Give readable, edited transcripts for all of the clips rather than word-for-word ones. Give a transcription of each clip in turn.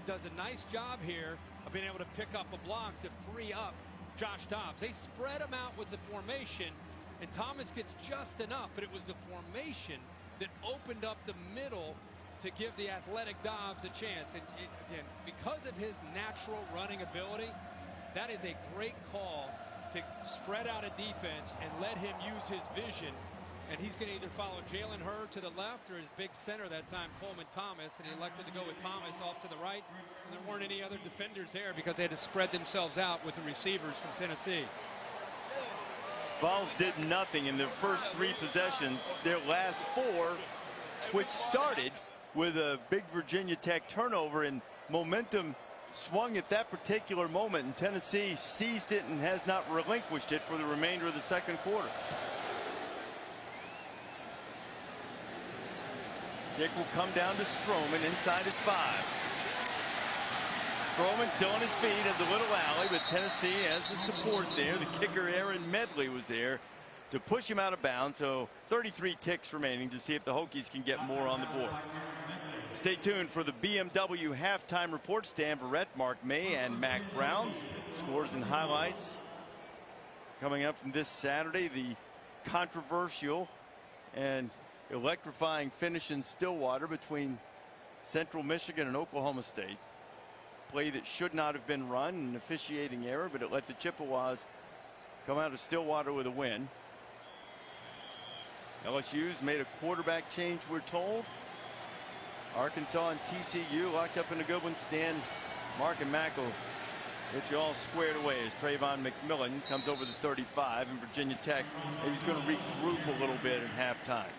does a nice job here of being able to pick up a block to free up Josh Dobbs. They spread him out with the formation, and Thomas gets just enough, but it was the formation that opened up the middle to give the athletic Dobbs a chance. And again, because of his natural running ability, that is a great call to spread out a defense and let him use his vision. And he's going to either follow Jalen Hurd to the left or his big center that time, Coleman Thomas, and he elected to go with Thomas off to the right. And there weren't any other defenders there because they had to spread themselves out with the receivers from Tennessee. Vols did nothing in their first 3 possessions. Their last 4, which started with a big Virginia Tech turnover, and momentum swung at that particular moment, and Tennessee seized it and has not relinquished it for the remainder of the second quarter. Dick will come down to Stroman inside his 5. Stroman still on his feet at the little alley, but Tennessee has the support there. The kicker Aaron Medley was there to push him out of bounds. So 33 ticks remaining to see if the Hokies can get more on the board. Stay tuned for the BMW halftime report. Stan Verrett, Mark May, and Mac Brown. Scores and highlights coming up from this Saturday. The controversial and electrifying finish in Stillwater between Central Michigan and Oklahoma State. Play that should not have been run, an officiating error, but it let the Chippewas come out of Stillwater with a win. LSU's made a quarterback change, we're told. Arkansas and TCU locked up in a good one. Stan, Mark, and Mack will get you all squared away as Trayvon McMillan comes over the 35, and Virginia Tech is going to regroup a little bit at halftime.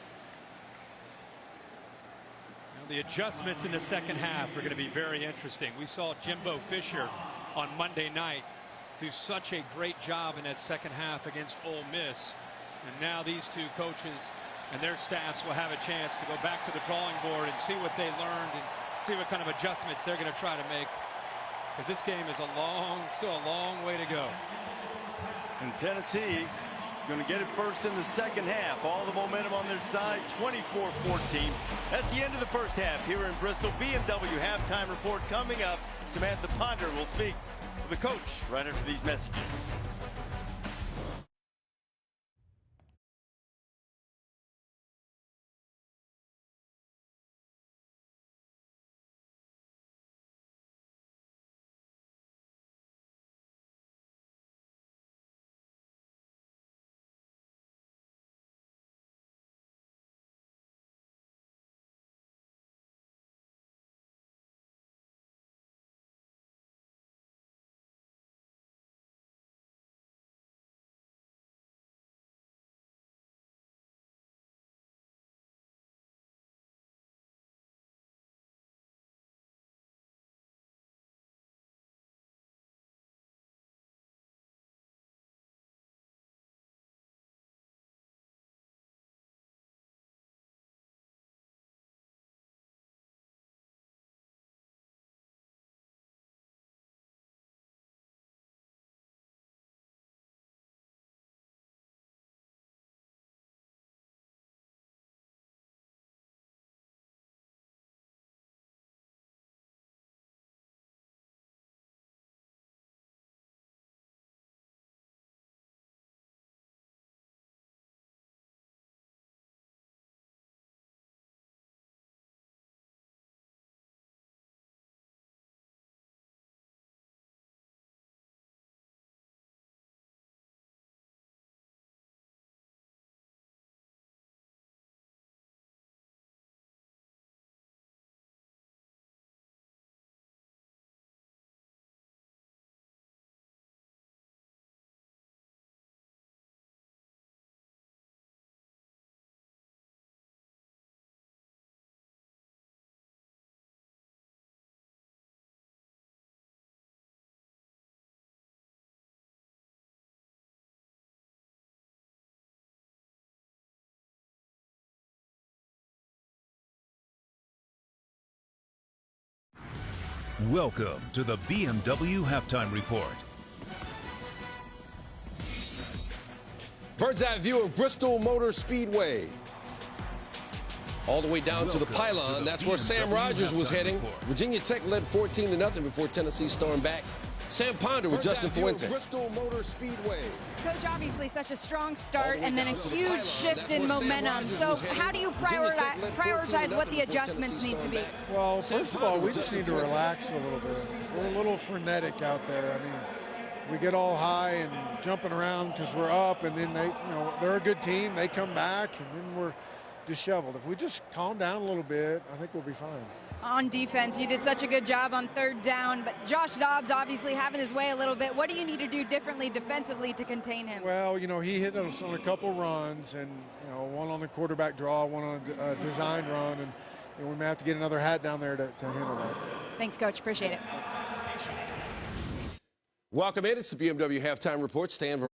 The adjustments in the second half are going to be very interesting. We saw Jimbo Fisher on Monday night do such a great job in that second half against Ole Miss. And now these 2 coaches and their staffs will have a chance to go back to the drawing board and see what they learned and see what kind of adjustments they're going to try to make. Because this game is still a long way to go. And Tennessee is going to get it first in the second half. All the momentum on their side, 24-14. That's the end of the first half here in Bristol. BMW halftime report coming up. Samantha Ponder will speak with the coach right after these messages. Welcome to the BMW Halftime Report. Bird's eye view of Bristol Motor Speedway. all the way down to the Welcome pylon. to the That's where Sam BMW Rogers was halftime heading. report. Virginia Tech led 14-0 before Tennessee stormed back. Sam Ponder with Justin Fuente. Bristol Motor Speedway. Coach, obviously such a strong All start the way and then a down to the huge pylon. shift That's in where Sam momentum. Rogers So was heading. how do you Virginia Tech led prioritize what 14-0 the before adjustments Tennessee need to be? stormed back. Well, Sam first of Ponder all, we with just Justin need to Fuente. relax a little bit. We're a little frenetic out there. I mean, we get all high and jumping around because we're up, and then they're a good team. They come back, and then we're disheveled. If we just calm down a little bit, I think we'll be fine. On defense, you did such a good job on third down, but Josh Dobbs obviously having his way a little bit. What do you need to do differently defensively to contain him? Well, he hit us on a couple runs, and one on the quarterback draw, one on a design run, and we may have to get another hat down there to handle that. Thanks, Coach. Appreciate it. Welcome in. It's the BMW Halftime Report. Stan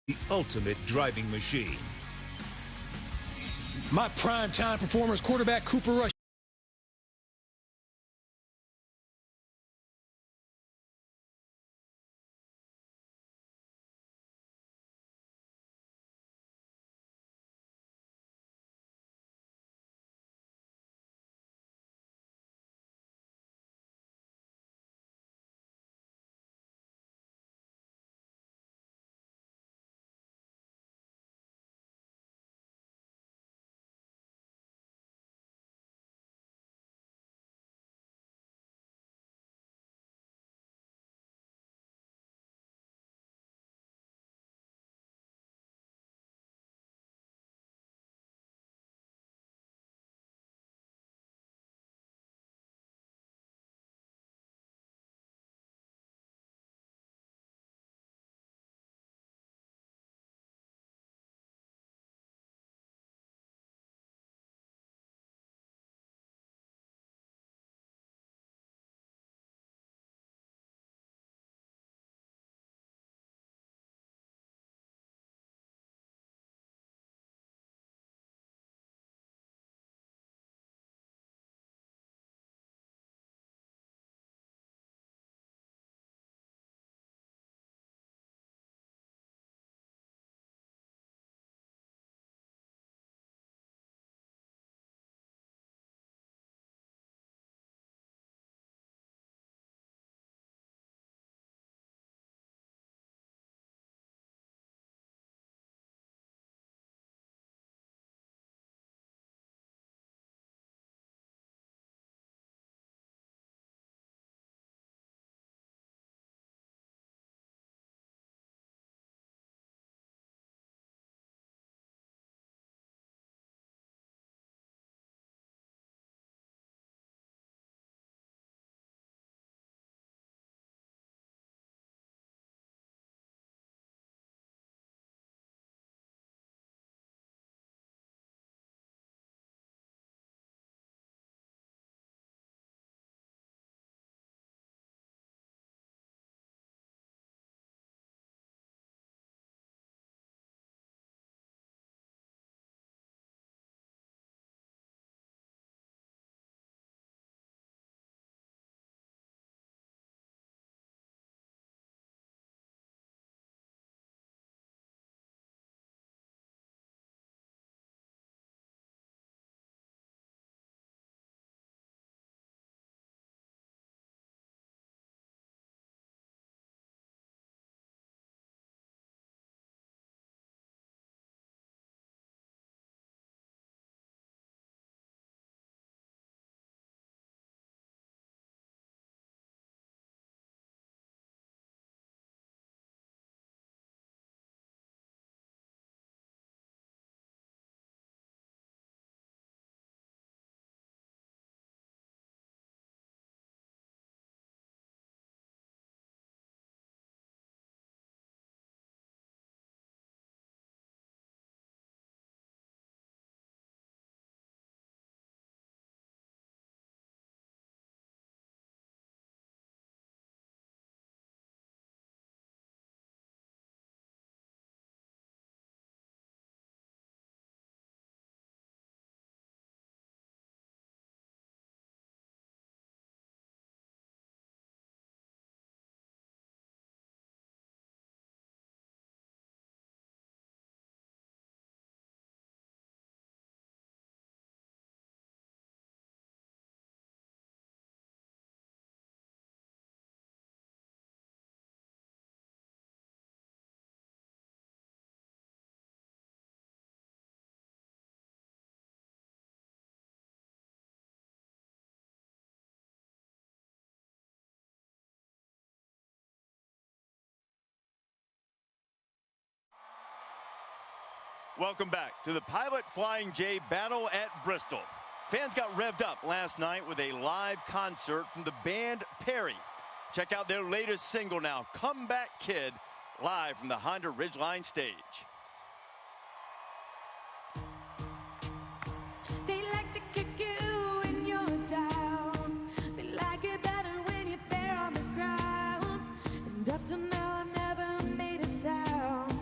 the ultimate driving machine. My prime-time performance quarterback, Cooper Rush. Welcome back to the Pilot Flying J Battle at Bristol. Fans got revved up last night with a live concert from the band Perry. Check out their latest single now, Comeback Kid, live from the Honda Ridgeline stage. They like to kick you when you're down. They like it better when you're there on the ground. And up to now I've never made a sound.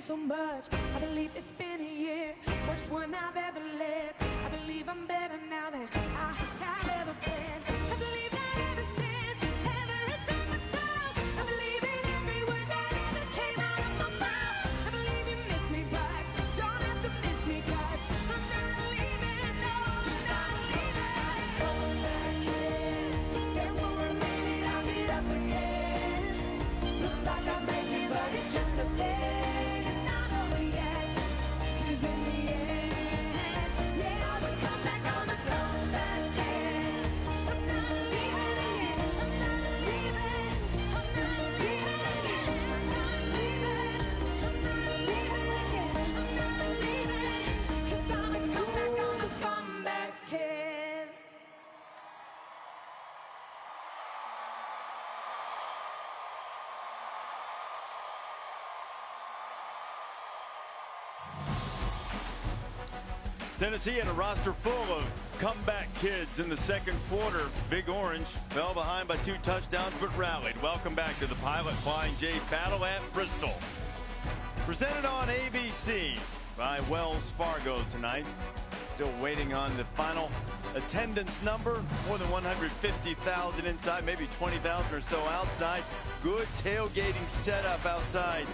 so much. I believe it's been a year, worst one I've ever lived. I believe I'm better now than I have ever been. I believe that ever since, ever thought myself. I believe in every word that ever came out of my mouth. I believe you miss me, but don't have to miss me, 'cause I'm not leaving, no, I'm not leaving. Come back here, 10 more minutes, I'll be up again. Looks like I'm breaking, but it's just a thing. It's not over yet, 'cause in the end, yeah, I will come back on the comeback kid. I'm not leaving again, I'm not leaving, I'm not leaving again, I'm not leaving, I'm not leaving again, I'm not leaving, 'cause I'm a comeback on the comeback kid. Tennessee had a roster full of comeback kids in the second quarter. Big Orange fell behind by 2 touchdowns but rallied. Welcome back to the Pilot Flying J Battle at Bristol. Presented on ABC by Wells Fargo tonight. Still waiting on the final attendance number. More than 150,000 inside, maybe 20,000 or so outside. Good tailgating setup outside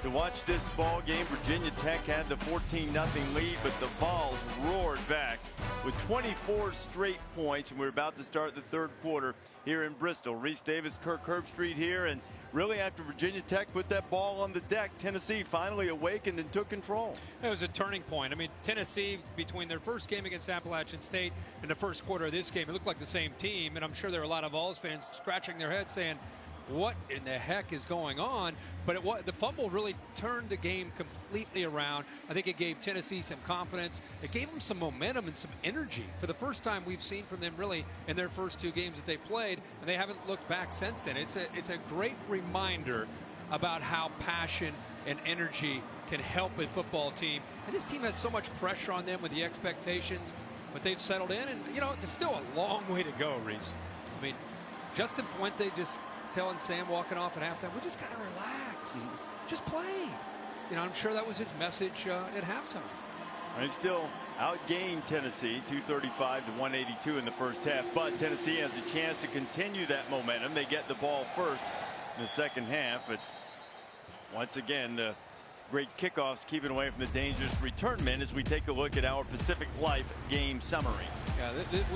to watch this ball game. Virginia Tech had the 14-0 lead, but the Vols roared back with 24 straight points, and we're about to start the third quarter here in Bristol. Reese Davis, Kirk Herbstreit here, and really after Virginia Tech put that ball on the deck, Tennessee finally awakened and took control. It was a turning point. I mean, Tennessee, between their first game against Appalachian State and the first quarter of this game, it looked like the same team, and I'm sure there are a lot of Vols fans scratching their heads saying, what in the heck is going on? But the fumble really turned the game completely around. I think it gave Tennessee some confidence. It gave them some momentum and some energy for the first time we've seen from them really in their first 2 games that they played, and they haven't looked back since then. It's a great reminder about how passion and energy can help a football team. And this team has so much pressure on them with the expectations, but they've settled in, and you know, there's still a long way to go, Reese. I mean, Justin Fuente just telling Sam walking off at halftime, we just got to relax. Just play. You know, I'm sure that was his message at halftime. And he still outgained Tennessee 235 to 182 in the first half, but Tennessee has a chance to continue that momentum. They get the ball first in the second half, but once again the great kickoffs keeping away from the dangerous return men as we take a look at our Pacific Life game summary. Yeah,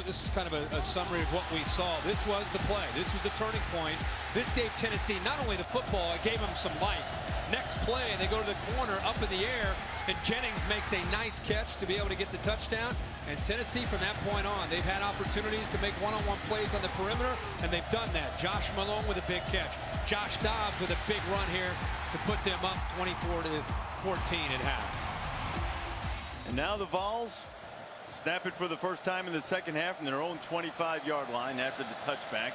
this is kind of a summary of what we saw. This was the play. This was the turning point. This gave Tennessee not only the football, it gave them some life. Next play, they go to the corner up in the air, and Jennings makes a nice catch to be able to get the touchdown. And Tennessee, from that point on, they've had opportunities to make one-on-one plays on the perimeter, and they've done that. Josh Malone with a big catch. Josh Dobbs with a big run here to put them up 24 to 14 at half. And now the Vols snap it for the first time in the second half from their own 25-yard line after the touchback.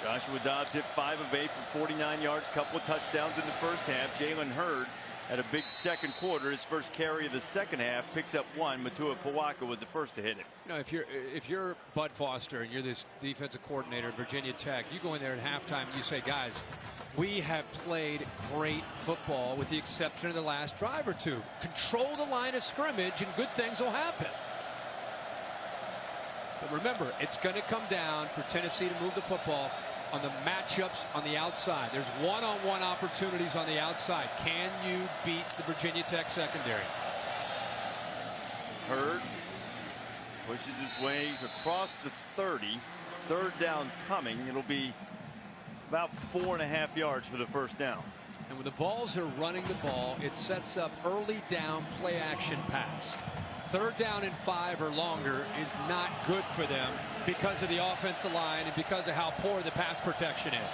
Joshua Dobbs hit 5 of 8 for 49 yards, couple of touchdowns in the first half. Jalen Hurd had a big second quarter. His first carry of the second half, picks up 1. Matua Pawaka was the first to hit it. You know, if you're Bud Foster and you're this defensive coordinator at Virginia Tech, you go in there at halftime and you say, guys, we have played great football with the exception of the last drive or 2. Control the line of scrimmage and good things will happen. But remember, it's going to come down for Tennessee to move the football on the matchups on the outside. There's one-on-one opportunities on the outside. Can you beat the Virginia Tech secondary? Hurd pushes his way across the 30. Third down coming. It'll be about 4.5 yards for the first down. And when the Vols are running the ball, it sets up early down play action pass. Third down and 5 or longer is not good for them because of the offensive line and because of how poor the pass protection is.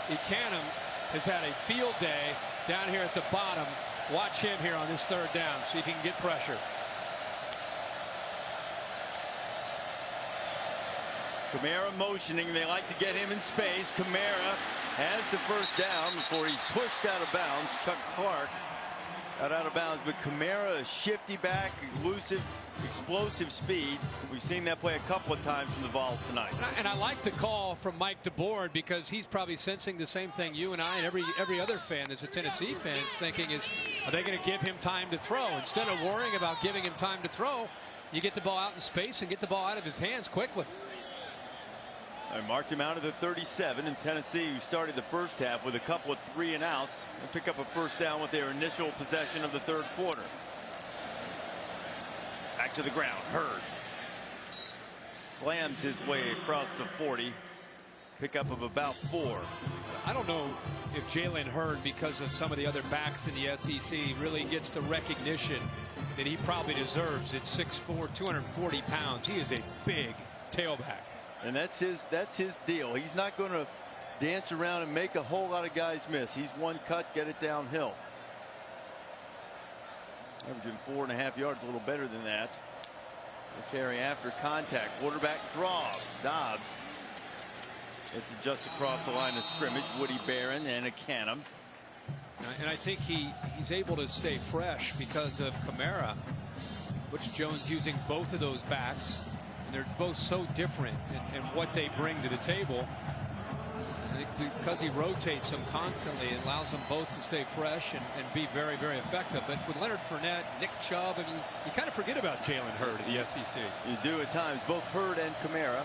Ekanum has had a field day down here at the bottom. Watch him here on this third down, see if he can get pressure. Kamara motioning. They like to get him in space. Kamara has the first down before he's pushed out of bounds. Chuck Clark Got out of bounds, but Kamara, a shifty back, elusive, explosive speed. We've seen that play a couple of times from the Vols tonight. And I like the call from Mike DeBoer because he's probably sensing the same thing you and I and every other fan that's a Tennessee fan is thinking is, are they going to give him time to throw? Instead of worrying about giving him time to throw, you get the ball out in space and get the ball out of his hands quickly. I marked him out at the 37, and Tennessee, who started the first half with a couple of 3-and-outs, and pick up a first down with their initial possession of the third quarter. Back to the ground. Hurd slams his way across the 40. Pickup of about 4. I don't know if Jalen Hurd, because of some of the other backs in the SEC, really gets the recognition that he probably deserves. It's 6'4", 240 pounds. He is a big tailback. And that's his deal. He's not going to dance around and make a whole lot of guys miss. He's one cut, get it downhill. Averaging 4.5 yards, a little better than that. The carry after contact. Quarterback draw. Dobbs. It's just across the line of scrimmage. Woody Barron and a Canham. And I think he's able to stay fresh because of Kamara, Butch Jones using both of those backs. And they're both so different in what they bring to the table. I think because he rotates them constantly, it allows them both to stay fresh and be very, very effective. But with Leonard Fournette, Nick Chubb, I mean, you kind of forget about Jalen Hurd at the SEC. You do at times. Both Hurd and Kamara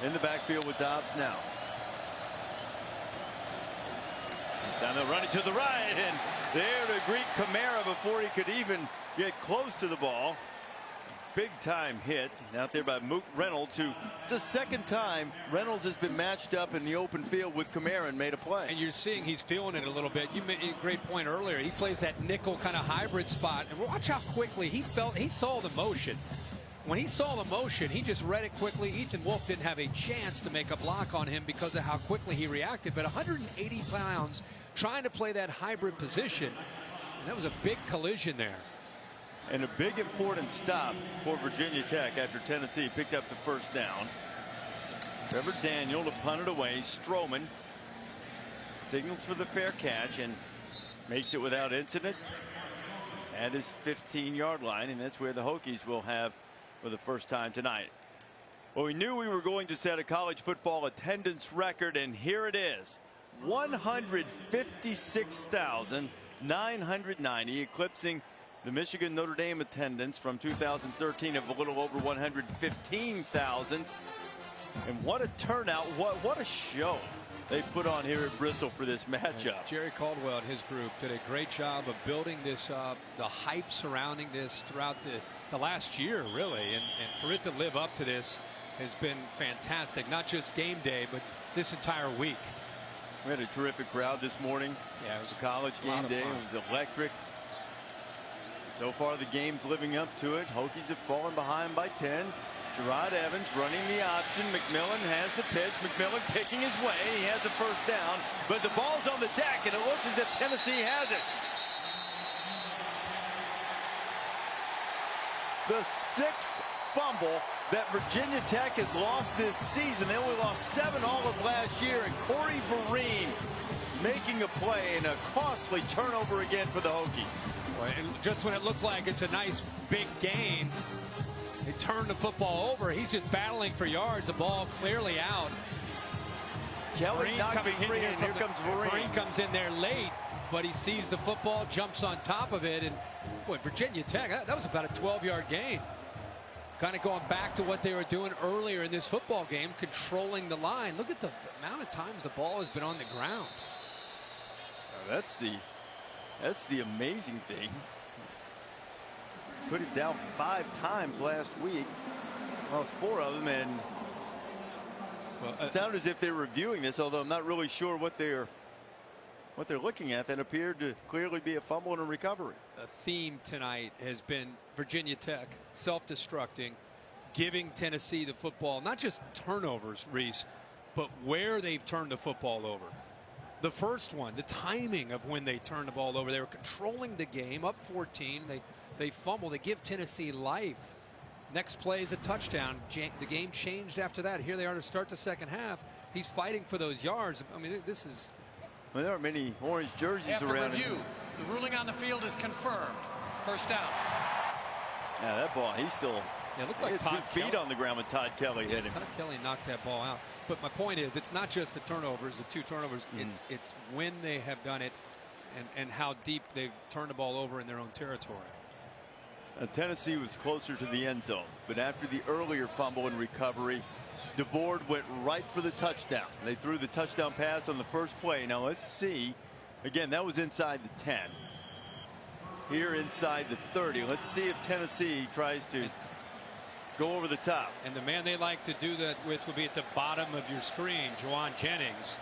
in the backfield with Dobbs now. He's down the running to the right, and there to greet Kamara before he could even get close to the ball. Big time hit out there by Mook Reynolds, who it's the second time Reynolds has been matched up in the open field with Kamara and made a play. And you're seeing he's feeling it a little bit. You made a great point earlier. He plays that nickel kind of hybrid spot, and watch how quickly he saw the motion. When he saw the motion, he just read it quickly. Ethan Wolf didn't have a chance to make a block on him because of how quickly he reacted. But 180 pounds trying to play that hybrid position, and that was a big collision there. And a big important stop for Virginia Tech after Tennessee picked up the first down. Trevor Daniel to punt it away. Stroman signals for the fair catch and makes it without incident at his 15-yard line, and that's where the Hokies will have for the first time tonight. Well, we knew we were going to set a college football attendance record, and here it is. 156,990, eclipsing the Michigan Notre Dame attendance from 2013 of a little over 115,000. And what a turnout, what a show they put on here at Bristol for this matchup. And Jerry Caldwell and his group did a great job of building this up, the hype surrounding this throughout the last year, really. And for it to live up to this has been fantastic, not just game day, but this entire week. We had a terrific crowd this morning. Yeah, it was a college game day. It was electric. So far, the game's living up to it. Hokies have fallen behind by 10. Gerard Evans running the option. McMillan has the pitch. McMillan picking his way. He has the first down, but the ball's on the deck, and it looks as if Tennessee has it. The 6th fumble that Virginia Tech has lost this season. They only lost 7 all of last year, and Corey Vereen making a play and a costly turnover again for the Hokies. And just when it looked like it's a nice big gain, they turn the football over. He's just battling for yards. The ball clearly out. Kelly knocking free, and here comes Vereen. Vereen comes in there late, but he sees the football, jumps on top of it, and boy, Virginia Tech, that was about a 12-yard gain. Kind of going back to what they were doing earlier in this football game, controlling the line. Look at the amount of times the ball has been on the ground. That's the amazing thing. Put it down 5 times last week. Lost 4 of them, and it sounded as if they're reviewing this, although I'm not really sure what they're looking at. That appeared to clearly be a fumble and a recovery. A theme tonight has been Virginia Tech self-destructing, giving Tennessee the football, not just turnovers, Reese, but where they've turned the football over. The first one, the timing of when they turned the ball over, they were controlling the game, up 14. They fumble. They give Tennessee life. Next play is a touchdown. The game changed after that. Here they are to start the second half. He's fighting for those yards. I mean, this is. Well, there aren't many orange jerseys After around. review, The ruling on the field is confirmed. First down. Yeah, that ball, he's still It looked he like had Todd 2 feet Kelly. on the ground when Todd Kelly hit him. Todd Kelly knocked that ball out. But my point is, it's not just the turnovers, the 2 turnovers. It's when they have done it and how deep they've turned the ball over in their own territory. Tennessee was closer to the end zone, but after the earlier fumble and recovery, DeBoard went right for the touchdown. They threw the touchdown pass on the first play. Now let's see. Again, that was inside the 10. Here inside the 30. Let's see if Tennessee tries to go over the top. And the man they like to do that with would be at the bottom of your screen, Juwan Jennings.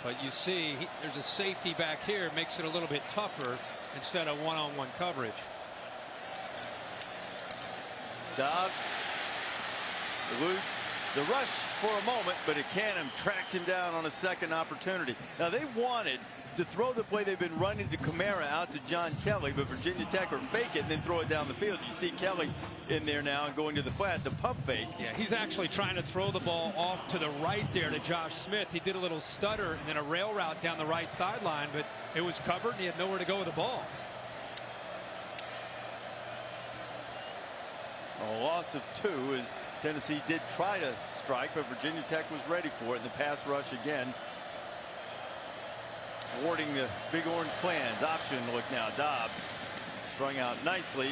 But you see, there's a safety back here, makes it a little bit tougher instead of one-on-one coverage. Dobbs eludes the rush for a moment, but Canham tracks him down on a second opportunity. Now they wanted to throw the play they've been running to Kamara out to John Kelly, but Virginia Tech or fake it and then throw it down the field. You see Kelly in there now and going to the flat, the pump fake. Yeah, he's actually trying to throw the ball off to the right there to Josh Smith. He did a little stutter and then a rail route down the right sideline, but it was covered and he had nowhere to go with the ball. A loss of 2 as Tennessee did try to strike, but Virginia Tech was ready for it in the pass rush again. Thwarting the Big Orange plans. Option look now. Dobbs strung out nicely.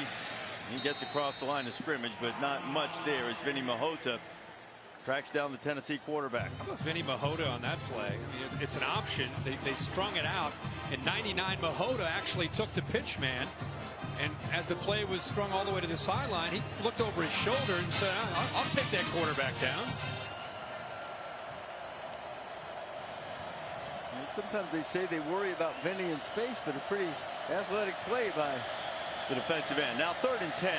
He gets across the line of scrimmage, but not much there as Vinny Mahota tracks down the Tennessee quarterback. How about Vinny Mahota on that play? I mean, it's an option. They strung it out. And 99 Mahota actually took the pitch man. And as the play was strung all the way to the sideline, he looked over his shoulder and said, I'll take that quarterback down. And sometimes they say they worry about Vinny in space, but a pretty athletic play by the defensive end. Now 3rd and 10.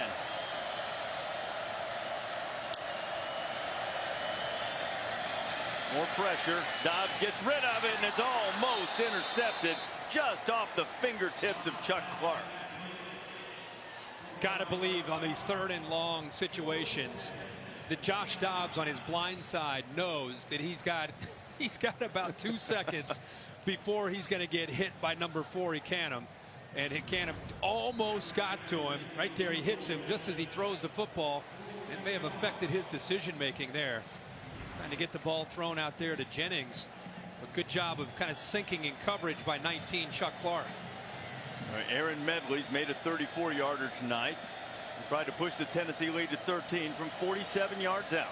More pressure. Dobbs gets rid of it, and it's almost intercepted just off the fingertips of Chuck Clark. Got to believe on these 3rd and long situations that Josh Dobbs on his blind side knows that he's got about 2 seconds before he's going to get hit by number 4 Canham. And Canham almost got to him right there. He hits him just as he throws the football. It may have affected his decision making there. Trying to get the ball thrown out there to Jennings. A good job of kind of sinking in coverage by 19 Chuck Clark. All right, Aaron Medley's made a 34-yarder tonight. He tried to push the Tennessee lead to 13 from 47 yards out.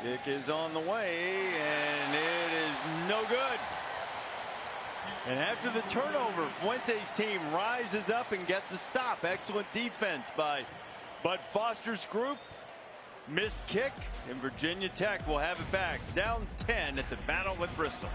Kick is on the way, and it is no good. And after the turnover, Fuente's team rises up and gets a stop. Excellent defense by Bud Foster's group. Missed kick, and Virginia Tech will have it back. Down 10 at the battle at Bristol.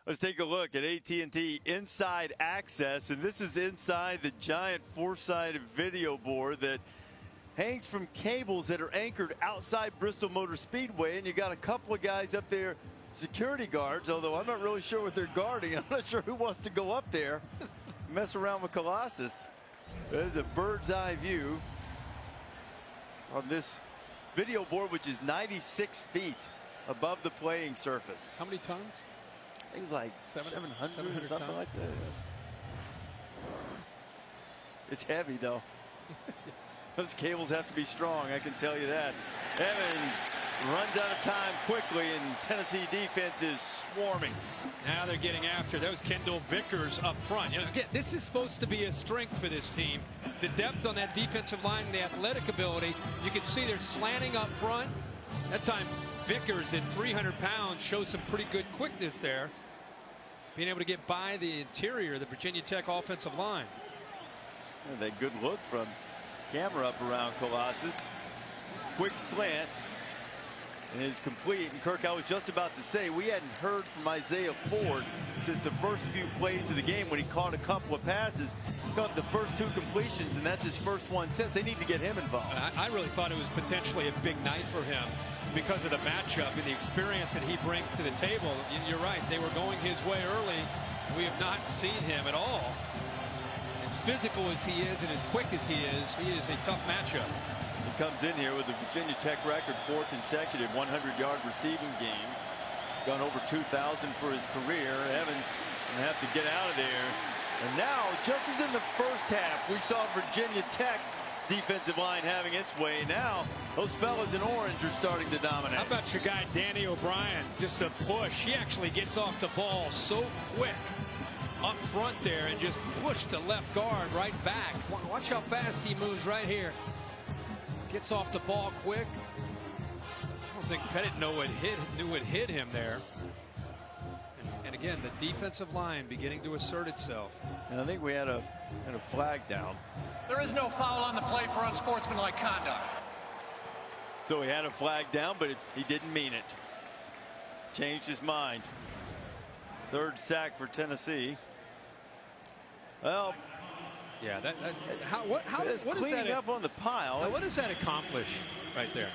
Let's take a look at AT&T Inside Access, and this is inside the giant four-sided video board that hangs from cables that are anchored outside Bristol Motor Speedway, and you got a couple of guys up there, security guards, although I'm not really sure what they're guarding. I'm not sure who wants to go up there, mess around with Colossus. There's a bird's eye view of this video board, which is 96 feet above the playing surface. How many tons? I think it was like 700 or something tons? like that. It's heavy, though. Those cables have to be strong, I can tell you that. Evans runs out of time quickly, and Tennessee defense is swarming. Now they're getting after. That was Kendall Vickers up front. You know, again, this is supposed to be a strength for this team. The depth on that defensive line, the athletic ability. You can see they're slanting up front. That time, Vickers at 300 pounds shows some pretty good quickness there. Being able to get by the interior of the Virginia Tech offensive line. And that good look from camera up around Colossus. Quick slant. And is complete. And Kirk, I was just about to say, we hadn't heard from Isaiah Ford since the first few plays of the game when he caught a couple of passes. Got the first two completions, and that's his first one since. They need to get him involved. I really thought it was potentially a big night for him because of the matchup and the experience that he brings to the table. You're right. They were going his way early. We have not seen him at all. As physical as he is and as quick as he is a tough matchup. He comes in here with the Virginia Tech record, 4 consecutive 100-yard receiving games. He's gone over 2,000 for his career. Evans going to have to get out of there. And now, just as in the first half, we saw Virginia Tech's defensive line having its way. Now, those fellas in orange are starting to dominate. How about your guy, Danny O'Brien? Just a push. He actually gets off the ball so quick up front there and just pushed the left guard right back. Watch how fast he moves right here. Gets off the ball quick. I don't think Pettit knew it hit him there. And again, the defensive line beginning to assert itself. And I think we had a flag down. There is no foul on the play for unsportsmanlike conduct. So he had a flag down, but he didn't mean it. Changed his mind. Third sack for Tennessee. Well, yeah, what is cleaning that up on the pile. What does that accomplish right there?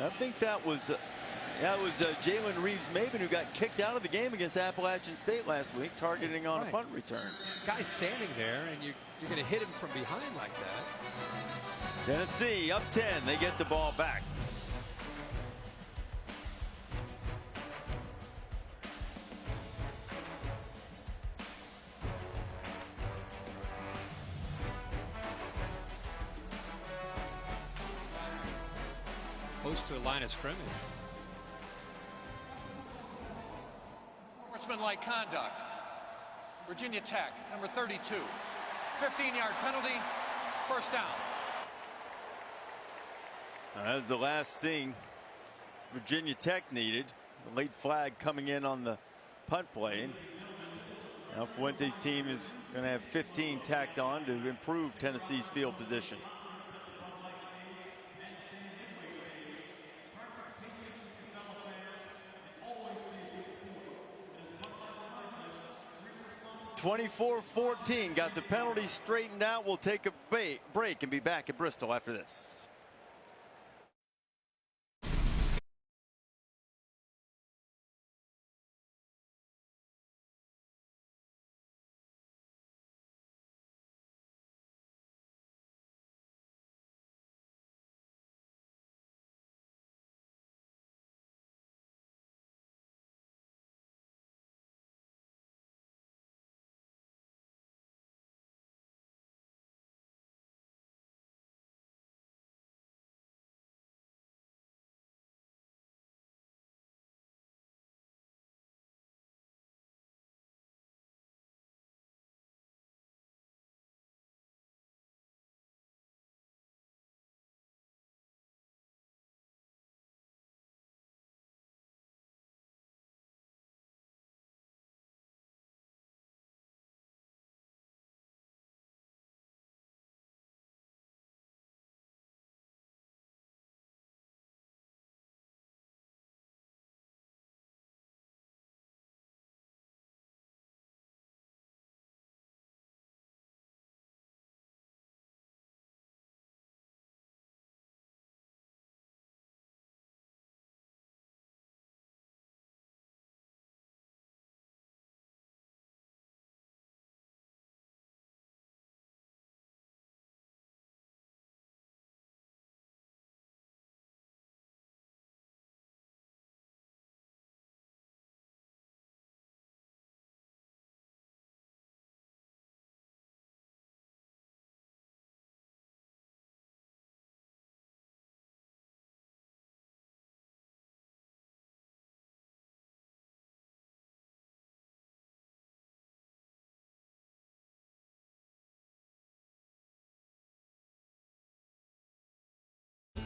I think that was Jalen Reeves-Maben, who got kicked out of the game against Appalachian State last week, targeting on a punt return. Guy's standing there, and you're going to hit him from behind like that. Tennessee up 10. They get the ball back. Close to the line of scrimmage. Sportsmanlike conduct. Virginia Tech, number 32. 15-yard penalty, first down. That's the last thing Virginia Tech needed. A late flag coming in on the punt play. Now Fuente's team is going to have 15 tacked on to improve Tennessee's field position. (24-14) got the penalty straightened out. We'll take a break and be back at Bristol after this.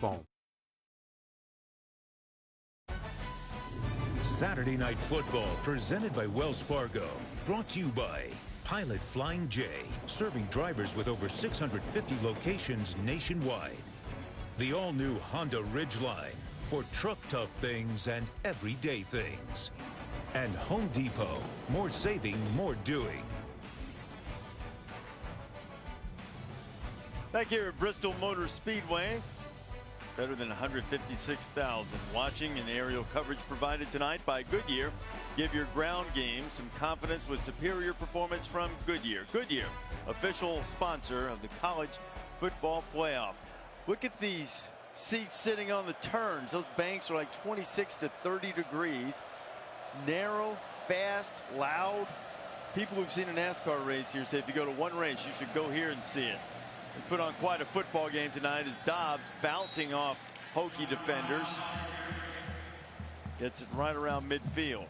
phone. Saturday Night Football presented by Wells Fargo. Brought to you by Pilot Flying J, serving drivers with over 650 locations nationwide. The all-new Honda Ridgeline for truck-tough things and everyday things. And Home Depot, more saving, more doing. Back here at Bristol Motor Speedway, better than 156,000 watching, and aerial coverage provided tonight by Goodyear. Give your ground game some confidence with superior performance from Goodyear. Goodyear, official sponsor of the college football playoff. Look at these seats sitting on the turns. Those banks are like 26 to 30 degrees. Narrow, fast, loud. People who've seen a NASCAR race here say if you go to one race, you should go here and see it. We put on quite a football game tonight as Dobbs bouncing off Hokie defenders. Gets it right around midfield.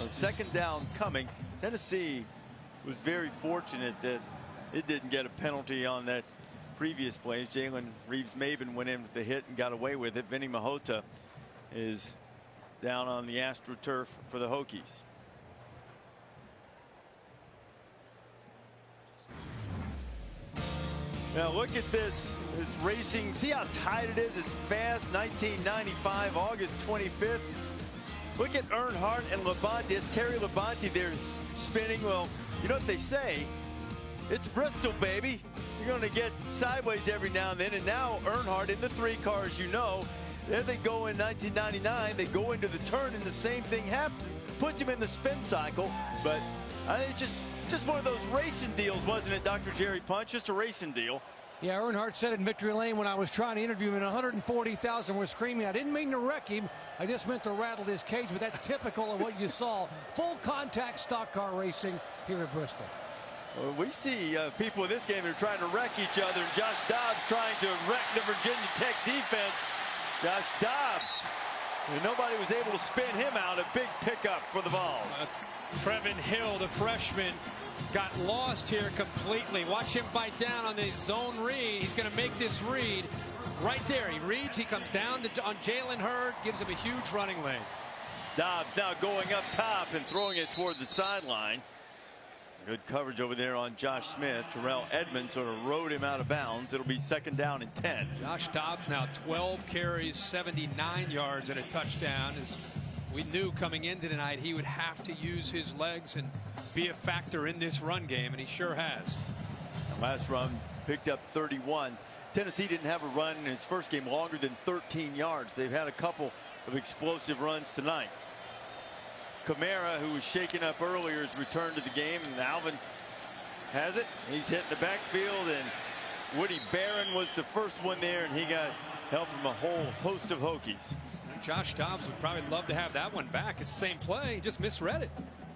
A second down coming. Tennessee was very fortunate that it didn't get a penalty on that previous play. Jalen Reeves-Maben went in with the hit and got away with it. Vinny Mahota is down on the AstroTurf for the Hokies. Now look at this. It's racing. See how tight it is? It's fast. 1995, August 25th. Look at Earnhardt and Labonte. It's Terry Labonte there spinning. Well, you know what they say? It's Bristol, baby. You're going to get sideways every now and then. And now Earnhardt in the 3 car, as you know. There they go in 1999. They go into the turn and the same thing happens. Puts him in the spin cycle. But I think just one of those racing deals, wasn't it, Dr. Jerry Punch? Just a racing deal. Yeah, Earnhardt said in Victory Lane when I was trying to interview him, and 140,000 were screaming. I didn't mean to wreck him. I just meant to rattle his cage, but that's typical of what you saw. Full contact stock car racing here at Bristol. Well, we see people in this game are trying to wreck each other. Josh Dobbs trying to wreck the Virginia Tech defense. Josh Dobbs, and nobody was able to spin him out. A big pickup for the Vols. Trevin Hill, the freshman, got lost here completely. Watch him bite down on the zone read. He's going to make this read right there. He reads, he comes down on Jalen Hurd, gives him a huge running lane. Dobbs now going up top and throwing it toward the sideline. Good coverage over there on Josh Smith. Terrell Edmonds sort of rode him out of bounds. It'll be second down and 10. Josh Dobbs now 12 carries, 79 yards and a touchdown. As we knew coming into tonight he would have to use his legs and be a factor in this run game, and he sure has. The last run picked up 31. Tennessee didn't have a run in its first game longer than 13 yards. They've had a couple of explosive runs tonight. Kamara, who was shaken up earlier, has returned to the game, and Alvin has it. He's hitting the backfield, and Woody Barron was the first one there, and he got help from a whole host of Hokies. Josh Dobbs would probably love to have that one back. It's the same play, he just misread it.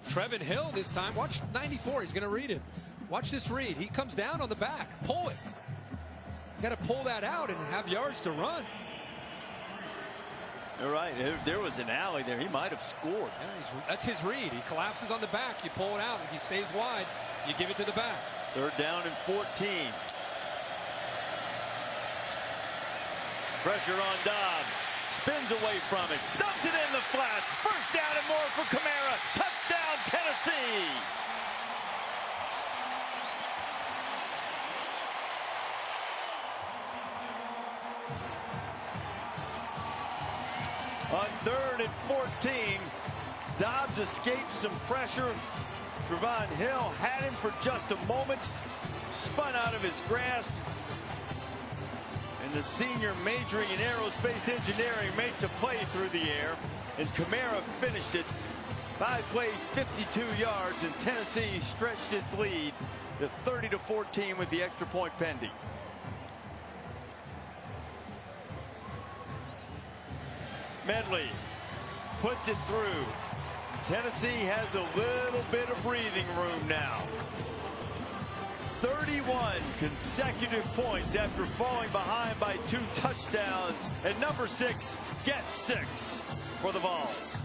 Trevin Hill this time. Watch 94. He's going to read it. Watch this read. He comes down on the back. Pull it. Got to pull that out and have yards to run. You're right. There was an alley there. He might have scored. Yeah, that's his read. He collapses on the back. You pull it out. If he stays wide, you give it to the back. Third down and 14. Pressure on Dobbs. Spins away from it. Dumps it in the flat. First down and more for Kamara. Touchdown, Tennessee. On 3rd and 14, Dobbs escaped some pressure. Trevon Hill had him for just a moment. Spun out of his grasp. And the senior majoring in aerospace engineering makes a play through the air. And Kamara finished it. 5 plays, 52 yards, and Tennessee stretched its lead to 30-14 with the extra point pending. Medley puts it through. Tennessee has a little bit of breathing room now. 31 consecutive points after falling behind by 2 touchdowns, and number 6 gets 6 for the Vols.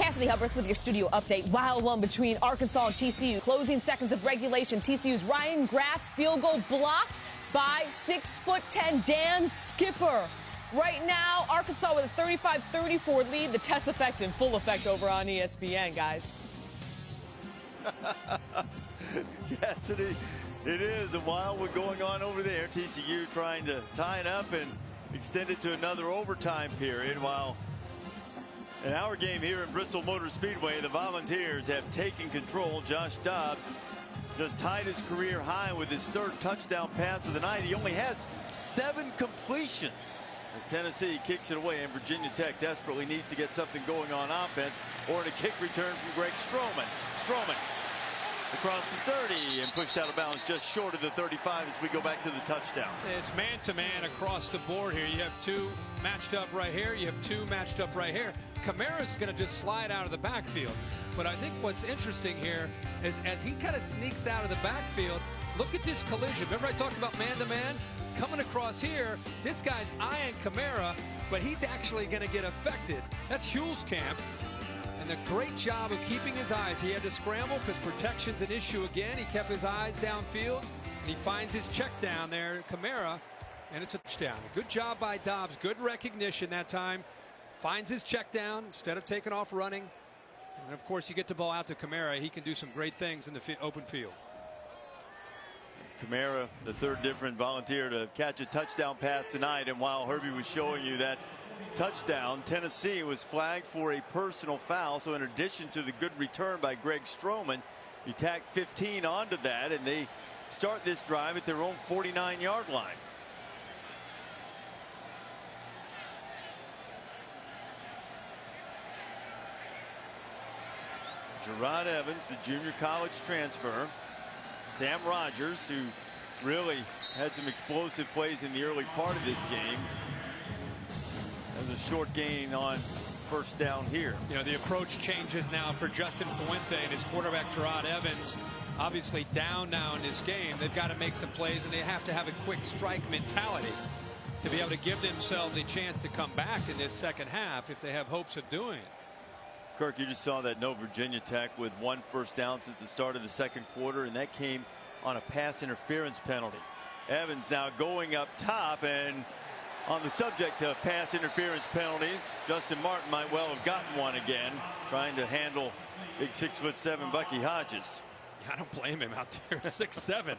Cassidy Hubbard with your studio update. Wild one between Arkansas and TCU. Closing seconds of regulation. TCU's Ryan Graff's field goal blocked by 6'10" Dan Skipper. Right now, Arkansas with a 35-34 lead. The test effect in full effect over on ESPN, guys. Yes, it is a wild one going on over there. TCU trying to tie it up and extend it to another overtime period, while in our game here in Bristol Motor Speedway, the Volunteers have taken control. Josh Dobbs just tied his career high with his 3rd touchdown pass of the night. He only has 7 completions as Tennessee kicks it away, and Virginia Tech desperately needs to get something going on offense, or in a kick return from Greg Stroman. Stroman across the 30 and pushed out of bounds just short of the 35 as we go back to the touchdown. It's man-to-man across the board here. You have 2 matched up right here. You have 2 matched up right here. Kamara's going to just slide out of the backfield. But I think what's interesting here is as he kind of sneaks out of the backfield, look at this collision. Remember I talked about man-to-man? Coming across here, this guy's eyeing Kamara, but he's actually going to get affected. That's Hulskamp. And a great job of keeping his eyes. He had to scramble because protection's an issue again. He kept his eyes downfield. And he finds his check down there, Kamara, and it's a touchdown. Good job by Dobbs. Good recognition that time. Finds his check down instead of taking off running. And of course, you get the ball out to Kamara. He can do some great things in the open field. Kamara, the 3rd different Volunteer to catch a touchdown pass tonight. And while Herbie was showing you that touchdown, Tennessee was flagged for a personal foul. So in addition to the good return by Greg Stroman, you tack 15 onto that, and they start this drive at their own 49-yard line. Gerard Evans, the junior college transfer. Sam Rogers, who really had some explosive plays in the early part of this game. There's a short gain on 1st down here. You know, the approach changes now for Justin Fuente and his quarterback Gerard Evans. Obviously down now in this game. They've got to make some plays, and they have to have a quick strike mentality to be able to give themselves a chance to come back in this second half if they have hopes of doing it. Kirk, you just saw that no Virginia Tech with 1 first down since the start of the 2nd quarter, and that came on a pass interference penalty. Evans now going up top, and on the subject of pass interference penalties, Justin Martin might well have gotten one again, trying to handle big 6'7" Bucky Hodges. I don't blame him out there, 6'7".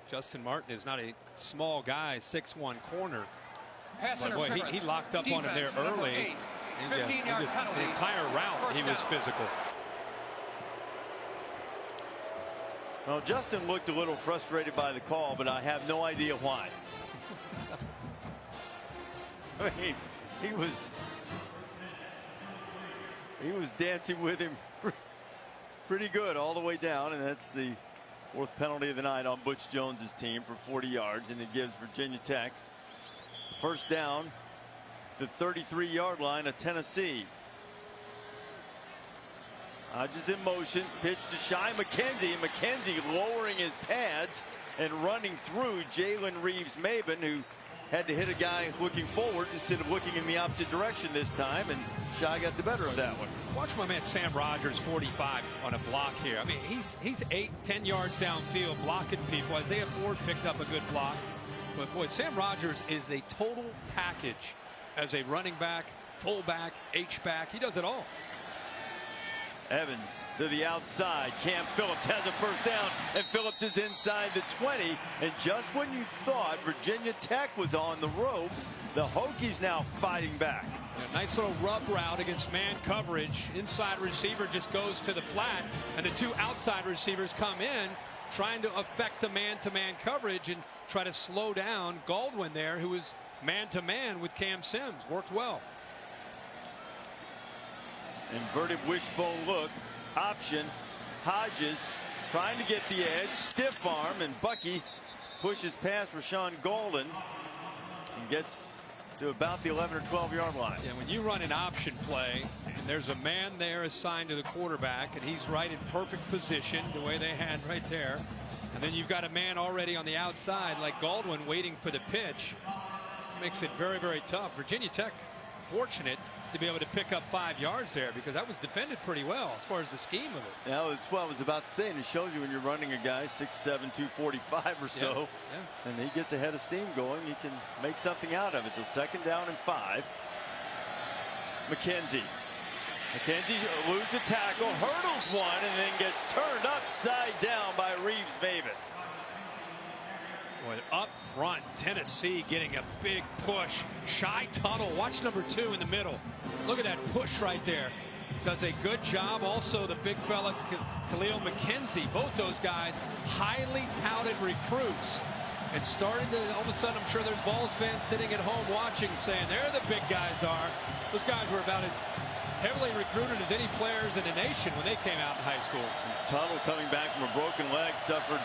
Justin Martin is not a small guy, 6'1" corner. Pass but boy, interference. he locked up on him there early. 15-yard penalty. The entire route, he was physical. Well, Justin looked a little frustrated by the call, but I have no idea why. I mean, he was dancing with him pretty good all the way down, and that's the 4th penalty of the night on Butch Jones's team for 40 yards, and it gives Virginia Tech first down, the 33-yard line of Tennessee. Hodges in motion, pitch to Shy McKenzie. McKenzie lowering his pads and running through Jalen Reeves-Maben, who had to hit a guy looking forward instead of looking in the opposite direction this time, and Shy got the better of that one. Watch my man Sam Rogers, 45, on a block here. I mean, he's 8-10 yards downfield blocking people. Isaiah Ford picked up a good block. But boy, Sam Rogers is the total package as a running back, fullback, H-back. He does it all. Evans to the outside. Cam Phillips has a first down, and Phillips is inside the 20. And just when you thought Virginia Tech was on the ropes, the Hokies now fighting back. A nice little rub route against man coverage. Inside receiver just goes to the flat, and the 2 outside receivers come in trying to affect the man-to-man coverage and try to slow down Goldwyn there, who was man-to-man with Cam Sims. Worked well. Inverted wishbone look, option. Hodges trying to get the edge, stiff arm, and Bucky pushes past Rashawn Golden and gets to about the 11 or 12-yard line. Yeah, when you run an option play and there's a man there assigned to the quarterback and he's right in perfect position the way they had right there, and then you've got a man already on the outside like Goldwyn waiting for the pitch, makes it very, very tough. Virginia Tech fortunate to be able to pick up 5 yards there, because that was defended pretty well as far as the scheme of it. Yeah, that's what I was about to say, and it shows you when you're running a guy 6'7", 245 or so, and he gets ahead of steam going, he can make something out of it. So 2nd down and 5. McKenzie eludes a tackle, hurdles one, and then gets turned upside down by Reeves-Maybin. Boy, up front, Tennessee getting a big push. Shy Tuttle, watch number 2 in the middle. Look at that push right there. Does a good job. Also, the big fella, Khalil McKenzie. Both those guys, highly touted recruits. It started to, all of a sudden, I'm sure there's Vols fans sitting at home watching, saying, there the big guys are. Those guys were about as heavily recruited as any players in the nation when they came out in high school. Tuttle coming back from a broken leg, suffered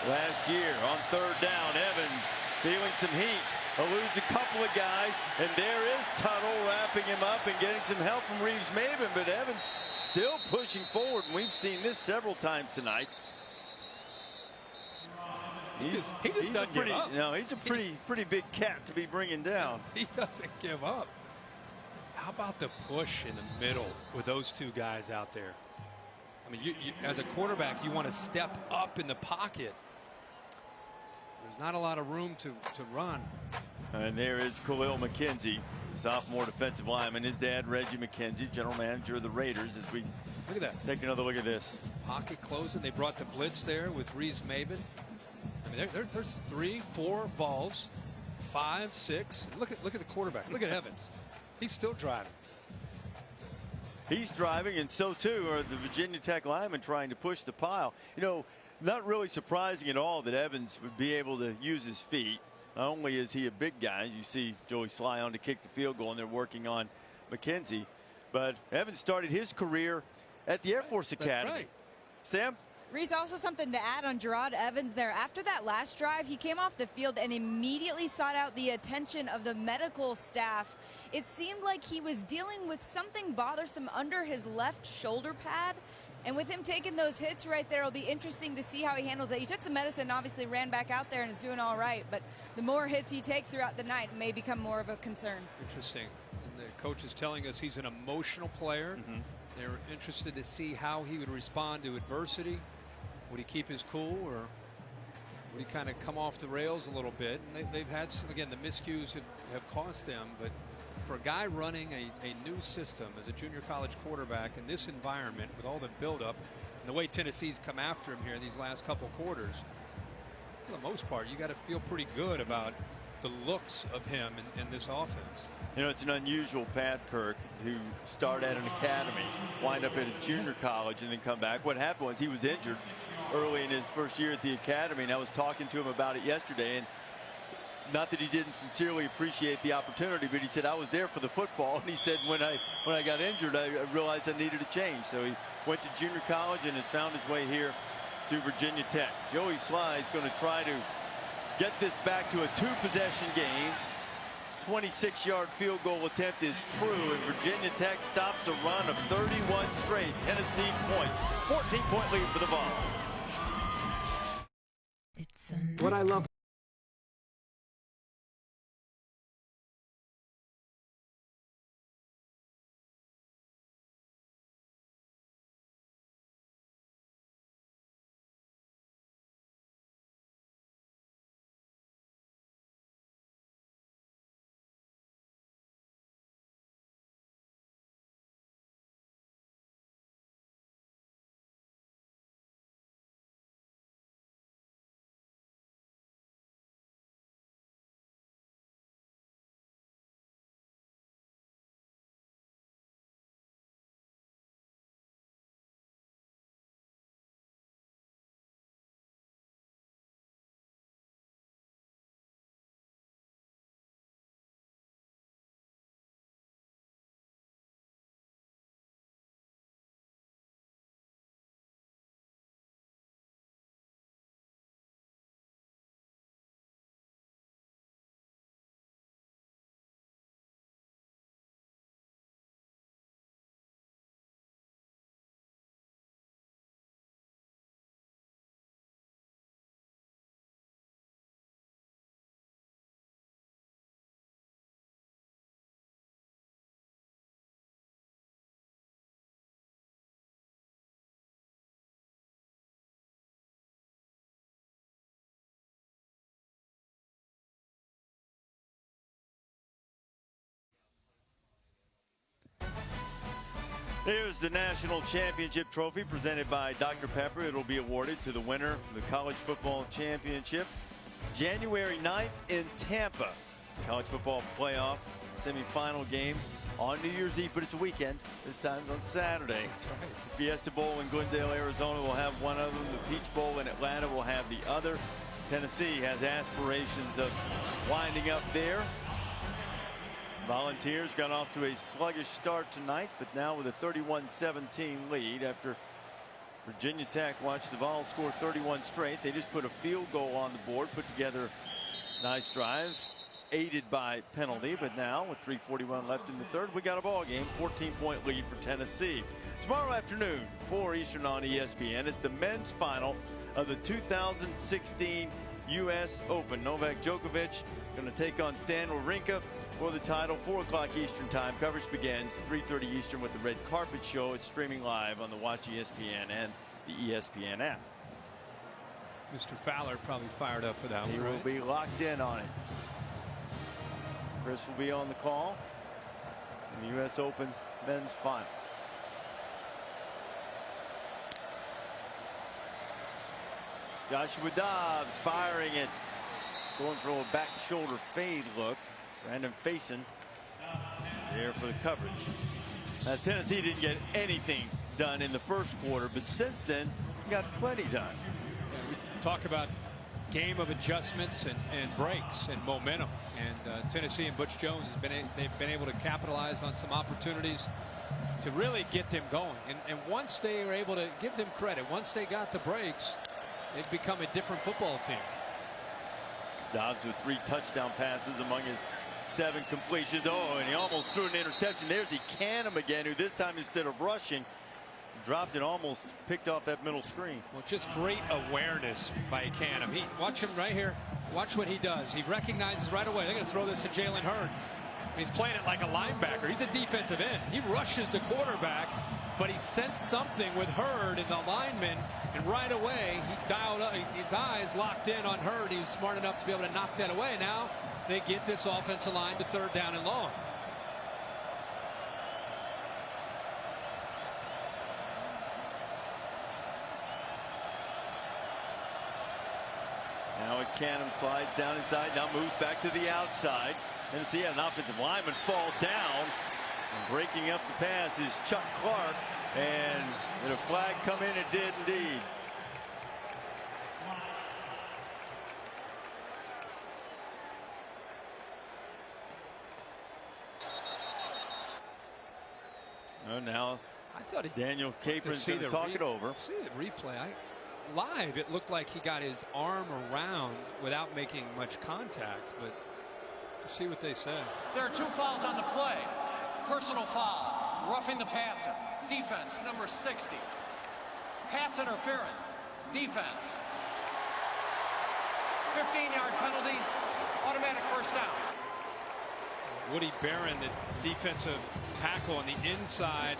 last year. On 3rd down, Evans feeling some heat, eludes a couple of guys, and there is Tuttle wrapping him up and getting some help from Reeves-Maybin, but Evans still pushing forward, and we've seen this several times tonight. He just doesn't give up. No, he's a pretty big cat to be bringing down. He doesn't give up. How about the push in the middle with those 2 guys out there? I mean, as a quarterback, you want to step up in the pocket. There's not a lot of room to run. And there is Khalil McKenzie, sophomore defensive lineman. His dad, Reggie McKenzie, general manager of the Raiders. As we look at that, take another look at this. Pocket closing. They brought the blitz there with Reeves-Maybin. I mean, there's 3, 4 Vols, 5, 6. Look at the quarterback. Look at Evans. He's still driving. He's driving, and so too are the Virginia Tech linemen trying to push the pile. You know, not really surprising at all that Evans would be able to use his feet. Not only is he a big guy, as you see Joey Sly on to kick the field goal, and they're working on McKenzie, but Evans started his career at the Air Force Academy. That's right. Sam? Reese, also something to add on Gerard Evans there. After that last drive, he came off the field and immediately sought out the attention of the medical staff. It seemed like he was dealing with something bothersome under his left shoulder pad. And with him taking those hits right there, it'll be interesting to see how he handles it. He took some medicine, obviously ran back out there and is doing all right. But the more hits he takes throughout the night may become more of a concern. Interesting. And the coach is telling us he's an emotional player. They're interested to see how he would respond to adversity. Would he keep his cool, or would he kind of come off the rails a little bit? And they've had, again, the miscues have cost them. But for a guy running a new system as a junior college quarterback in this environment with all the buildup and the way Tennessee's come after him here in these last couple quarters, for the most part, you got to feel pretty good about the looks of him in this offense. You know, it's an unusual path, Kirk, to start at an academy, wind up at a junior college, and then come back. What happened was he was injured early in his first year at the academy, and I was talking to him about it yesterday. And not that he didn't sincerely appreciate the opportunity, but he said, I was there for the football. And he said, when I got injured, I realized I needed a change. So he went to junior college and has found his way here to Virginia Tech. Joey Sly is going to try to get this back to a 2-possession game. 26-yard field goal attempt is true, and Virginia Tech stops a run of 31 straight Tennessee points. 14-point lead for the Vols. What I love Here's the National Championship Trophy presented by Dr. Pepper. It'll be awarded to the winner of the College Football Championship January 9th in Tampa. College football playoff semifinal games on New Year's Eve, but it's a weekend. This time on Saturday. That's right. The Fiesta Bowl in Glendale, Arizona will have one of them. The Peach Bowl in Atlanta will have the other. Tennessee has aspirations of winding up there. Volunteers got off to a sluggish start tonight, but now with a 31-17 lead after Virginia Tech watched the Vols score 31 straight. They just put a field goal on the board, put together nice drives, aided by penalty, but now with 3:41 left in the third, we got a ball game, 14-point lead for Tennessee. Tomorrow afternoon, 4 Eastern on ESPN, it's the men's final of the 2016 U.S. Open. Novak Djokovic going to take on Stan Wawrinka for the title. 4 o'clock Eastern time. Coverage begins 3:30 Eastern with the red carpet show. It's streaming live on the Watch ESPN and the ESPN app. Mr. Fowler probably fired up for that one. He will be locked in on it. Chris will be on the call in the U.S. Open men's final. Joshua Dobbs firing it, going for a back shoulder fade look. Brandon Faison there for the coverage. Now, Tennessee didn't get anything done in the first quarter, but since then got plenty done. Yeah, we talk about game of adjustments and breaks and momentum, and Tennessee and Butch Jones they've been able to capitalize on some opportunities to really get them going. And once they were able to give them credit, once they got the breaks, they've become a different football team. Dobbs with 3 touchdown passes among his 7 completions. Oh, and he almost threw an interception. There's Ekanum again, who this time instead of rushing, dropped and almost picked off that middle screen. Well, just great awareness by Ekanum. Watch him right here. Watch what he does. He recognizes right away. They're going to throw this to Jalen Hurd. He's playing it like a linebacker. He's a defensive end. He rushes the quarterback, but he sensed something with Hurd and the lineman, and right away he dialed up. His eyes locked in on Hurd. He was smart enough to be able to knock that away. Now they get this offensive line to 3rd down and long. Now Ekanum slides down inside, now moves back to the outside. Tennessee had an offensive lineman fall down. And breaking up the pass is Chuck Clark. And did a flag come in? It did indeed. Oh, now I thought Daniel Capron's going to talk it over. See the replay. Live, it looked like he got his arm around without making much contact, but to see what they said. There are 2 fouls on the play. Personal foul, roughing the passer. Defense, number 60. Pass interference. Defense. 15-yard penalty. Automatic first down. Woody Barron, the defensive tackle on the inside,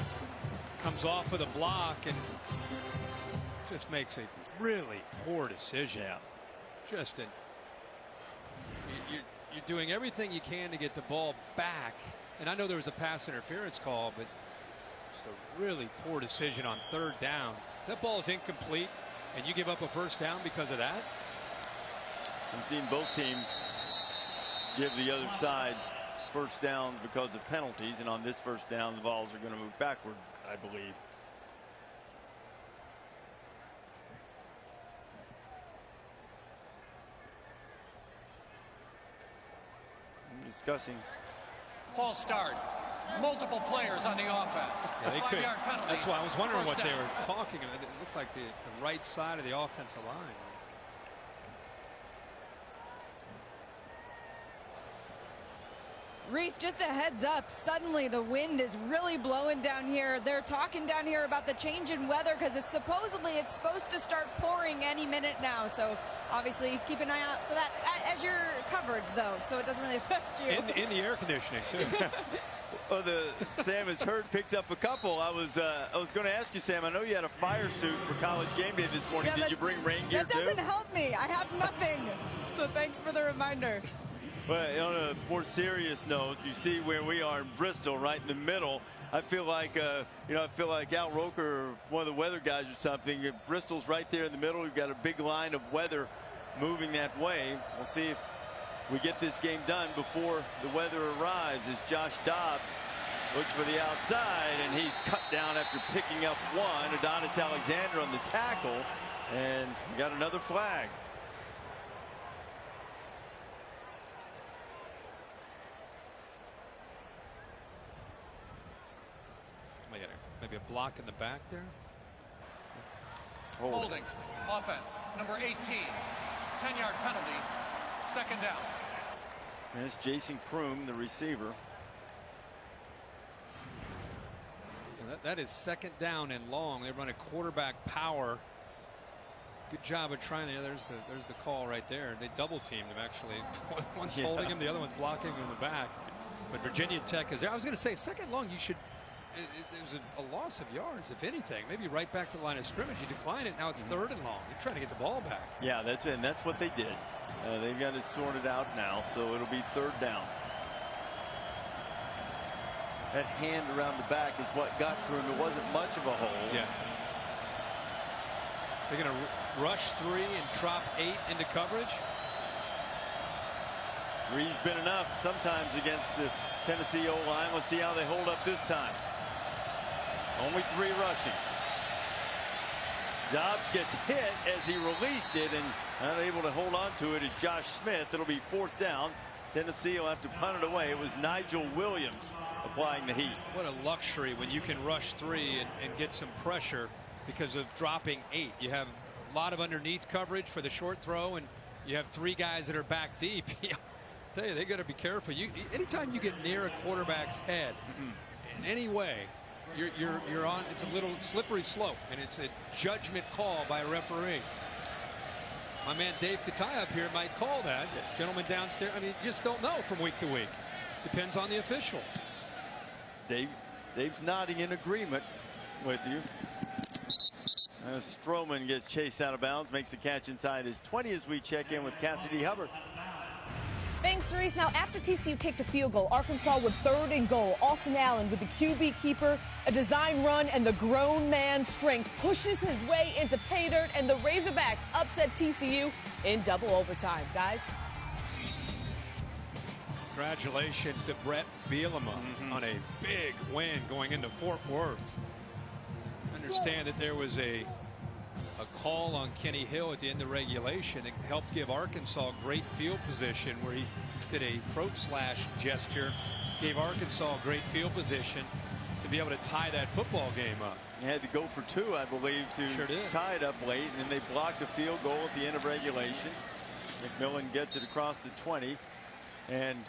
comes off with a block and just makes a really poor decision. Yeah. Just you're doing everything you can to get the ball back. And I know there was a pass interference call, but just a really poor decision on 3rd down. If that ball is incomplete and you give up a first down because of that. I've seen both teams give the other side first down because of penalties, and on this first down the Vols are going to move backward, I believe. Discussing. False start. Multiple players on the offense. Yeah, they could. 5-yard penalty. That's why I was wondering First what they down. were talking about. It looked like the right side of the offensive line. Reese, just a heads up, suddenly the wind is really blowing down here. They're talking down here about the change in weather because it's supposed to start pouring any minute now. So obviously keep an eye out for that as you're covered, though, so it doesn't really affect you. In the air conditioning, too. Well, Sam has heard picks up a couple. I was going to ask you, Sam, I know you had a fire suit for College Game Day this morning. Yeah, Did you bring rain gear that too? doesn't help me. I have nothing. So thanks for the reminder. But on a more serious note, you see where we are in Bristol, right in the middle I feel like I feel like Al Roker, one of the weather guys or something. Bristol's right there in the middle. We've got a big line of weather moving that way. We'll see if we get this game done before the weather arrives. As Josh Dobbs looks for the outside, and he's cut down after picking up one. Adonis Alexander on the tackle, and we got another flag. Maybe a block in the back there. Holding. Offense. Number 18. 10-yard penalty. Second down. And it's Jason Kroom, the receiver. That is second down and long. They run a quarterback power. Good job of trying there. There's the call right there. They double teamed him actually. One's holding him, the other one's blocking him in the back. But Virginia Tech is there. I was going to say second long. You should. There's a loss of yards, if anything. Maybe right back to the line of scrimmage. You decline it. Now it's third and long. You're trying to get the ball back. Yeah, that's what they did. They've got it sorted out now, so it'll be third down. That hand around the back is what got Kroom. It wasn't much of a hole. Yeah. They're going to rush 3 and drop 8 into coverage. 3's been enough sometimes against the Tennessee O-line. Let's see how they hold up this time. Only 3 rushing. Dobbs gets hit as he released it, and unable to hold on to it is Josh Smith. It'll be fourth down. Tennessee will have to punt it away. It was Nigel Williams applying the heat. What a luxury when you can rush 3 and get some pressure because of dropping 8. You have a lot of underneath coverage for the short throw, and you have 3 guys that are back deep. I tell you, they got to be careful. Anytime you get near a quarterback's head in any way, you're on. It's a little slippery slope, and it's a judgment call by a referee. My man Dave Kataya up here might call that. Gentleman downstairs. I mean, you just don't know from week to week. Depends on the official. Dave's nodding in agreement with you. Stroman gets chased out of bounds, makes the catch inside his 20 as we check in with Cassidy Hubbard. Thanks, Reese. Now, after TCU kicked a field goal, Arkansas with 3rd and goal. Austin Allen with the QB keeper, a design run, and the grown man strength pushes his way into pay dirt, and the Razorbacks upset TCU in double overtime. Guys. Congratulations to Brett Bielema on a big win going into Fort Worth. Understand that there was a call on Kenny Hill at the end of regulation. It helped give Arkansas great field position where he did a throat slash gesture, gave Arkansas great field position to be able to tie that football game up. They had to go for 2, I believe, to tie it up late, and they blocked a field goal at the end of regulation. McMillan gets it across the 20. And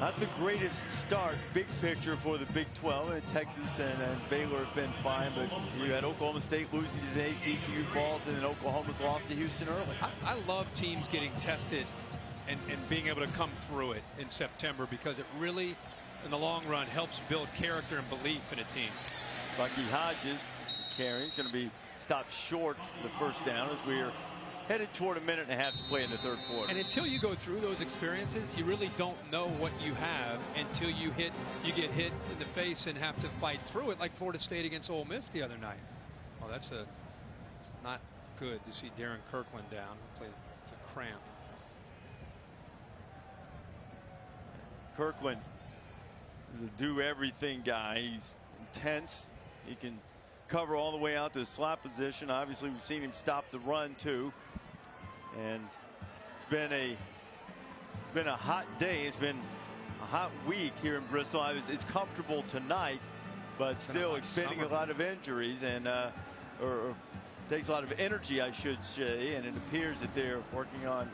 not the greatest start, big picture for the Big 12. And Texas and Baylor have been fine, but you had Oklahoma State losing today, TCU falls, and then Oklahoma's lost to Houston early. I love teams getting tested and being able to come through it in September, because it really, in the long run, helps build character and belief in a team. Bucky Hodges carrying, going to be stopped short the first down as we're headed toward a minute and a half to play in the third quarter. And until you go through those experiences, you really don't know what you have until you get hit in the face and have to fight through it, like Florida State against Ole Miss the other night. Well, it's not good to see Darren Kirkland down. It's a cramp. Kirkland is a do-everything guy. He's intense. He can cover all the way out to a slot position. Obviously, we've seen him stop the run too. And it's been a hot day. It's been a hot week here in Bristol. It's comfortable tonight, but still expending a lot of injuries and or takes a lot of energy, I should say. And it appears that they're working on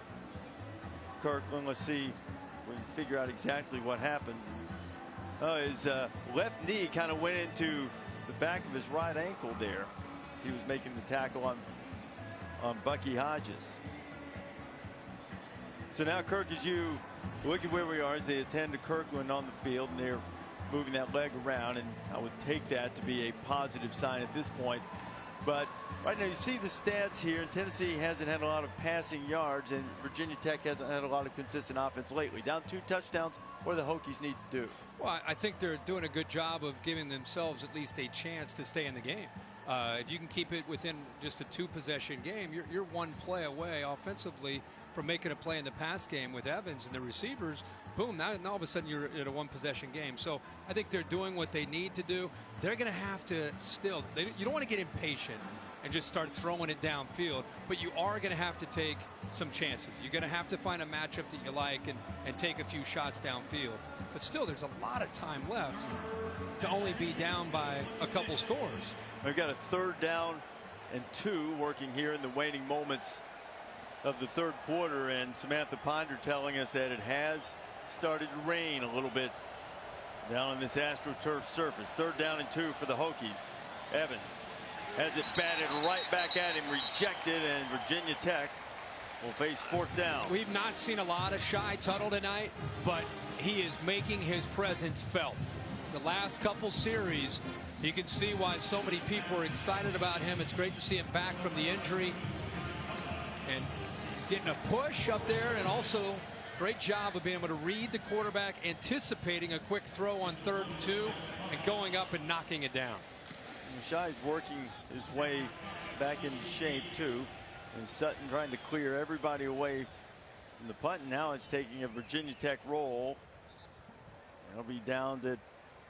Kirkland. Let's see if we can figure out exactly what happens. His left knee kind of went into the back of his right ankle there as he was making the tackle on Bucky Hodges. So now, Kirk, as you look at where we are as they attend to Kirkland on the field, and they're moving that leg around, and I would take that to be a positive sign at this point. But Right now, you see the stats here. Tennessee hasn't had a lot of passing yards, and Virginia Tech hasn't had a lot of consistent offense lately. Down 2 touchdowns, what do the Hokies need to do? Well, I think they're doing a good job of giving themselves at least a chance to stay in the game. If you can keep it within just a 2-possession game, you're one play away offensively from making a play in the pass game with Evans and the receivers. Boom, now all of a sudden you're in a 1-possession game. So I think they're doing what they need to do. They're going to have to still, you don't want to get impatient and just start throwing it downfield, but you are going to have to take some chances. You're going to have to find a matchup that you like and take a few shots downfield. But still, there's a lot of time left to only be down by a couple scores. We've got a 3rd down and 2 working here in the waning moments of the 3rd quarter, and Samantha Ponder telling us that it has started to rain a little bit down on this AstroTurf surface. 3rd down and 2 for the Hokies. Evans has it batted right back at him, rejected, and Virginia Tech will face 4th down. We've not seen a lot of Shy Tuttle tonight, but he is making his presence felt. The last couple series, you can see why so many people are excited about him. It's great to see him back from the injury. And he's getting a push up there, and also great job of being able to read the quarterback, anticipating a quick throw on 3rd and 2, and going up and knocking it down. Shy's working his way back into shape too, and Sutton trying to clear everybody away from the punt. Now it's taking a Virginia Tech roll. It'll be down to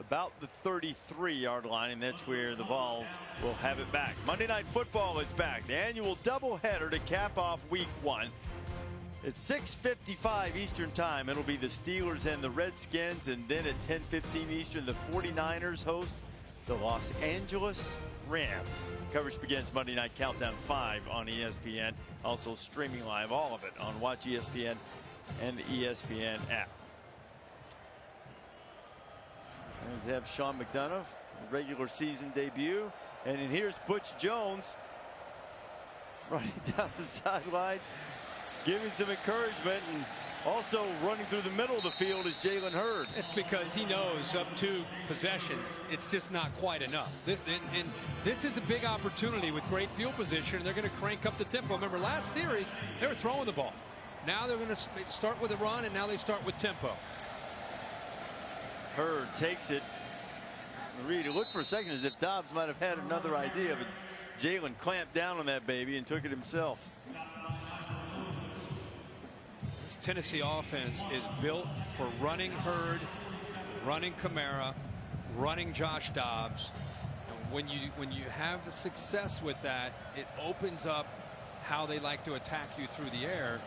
about the 33-yard line, and that's where the Vols will have it back. Monday Night Football is back. The annual doubleheader to cap off Week 1. It's 6:55 Eastern Time. It'll be the Steelers and the Redskins, and then at 10:15 Eastern, the 49ers host the Los Angeles Rams. Coverage begins Monday Night Countdown 5 on ESPN. Also streaming live, all of it on Watch ESPN and the ESPN app. We have Sean McDonough, regular season debut. And then here's Butch Jones running down the sidelines, giving some encouragement, and also running through the middle of the field is Jalen Hurd. It's because he knows up 2 possessions, it's just not quite enough. This is a big opportunity with great field position, and they're going to crank up the tempo. Remember, last series, they were throwing the ball. Now they're going to start with a run, and now they start with tempo. Hurd takes it. Reed, it looked for a second as if Dobbs might have had another idea, but Jalen clamped down on that baby and took it himself. This Tennessee offense is built for running Hurd, running Kamara, running Josh Dobbs. And when you have success with that, it opens up how they like to attack you through the air.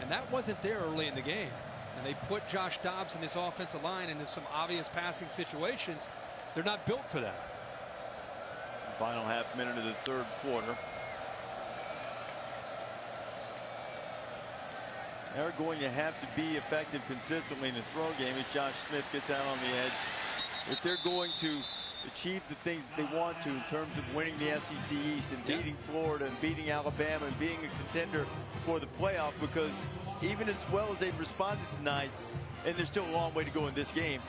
And that wasn't there early in the game. And they put Josh Dobbs and this offensive line into some obvious passing situations. They're not built for that. Final half minute of the 3rd quarter. They're going to have to be effective consistently in the throw game as Josh Smith gets out on the edge. If they're going to achieve the things that they want to in terms of winning the SEC East and beating Florida and beating Alabama and being a contender for the playoff, because even as well as they've responded tonight, and there's still a long way to go in this game,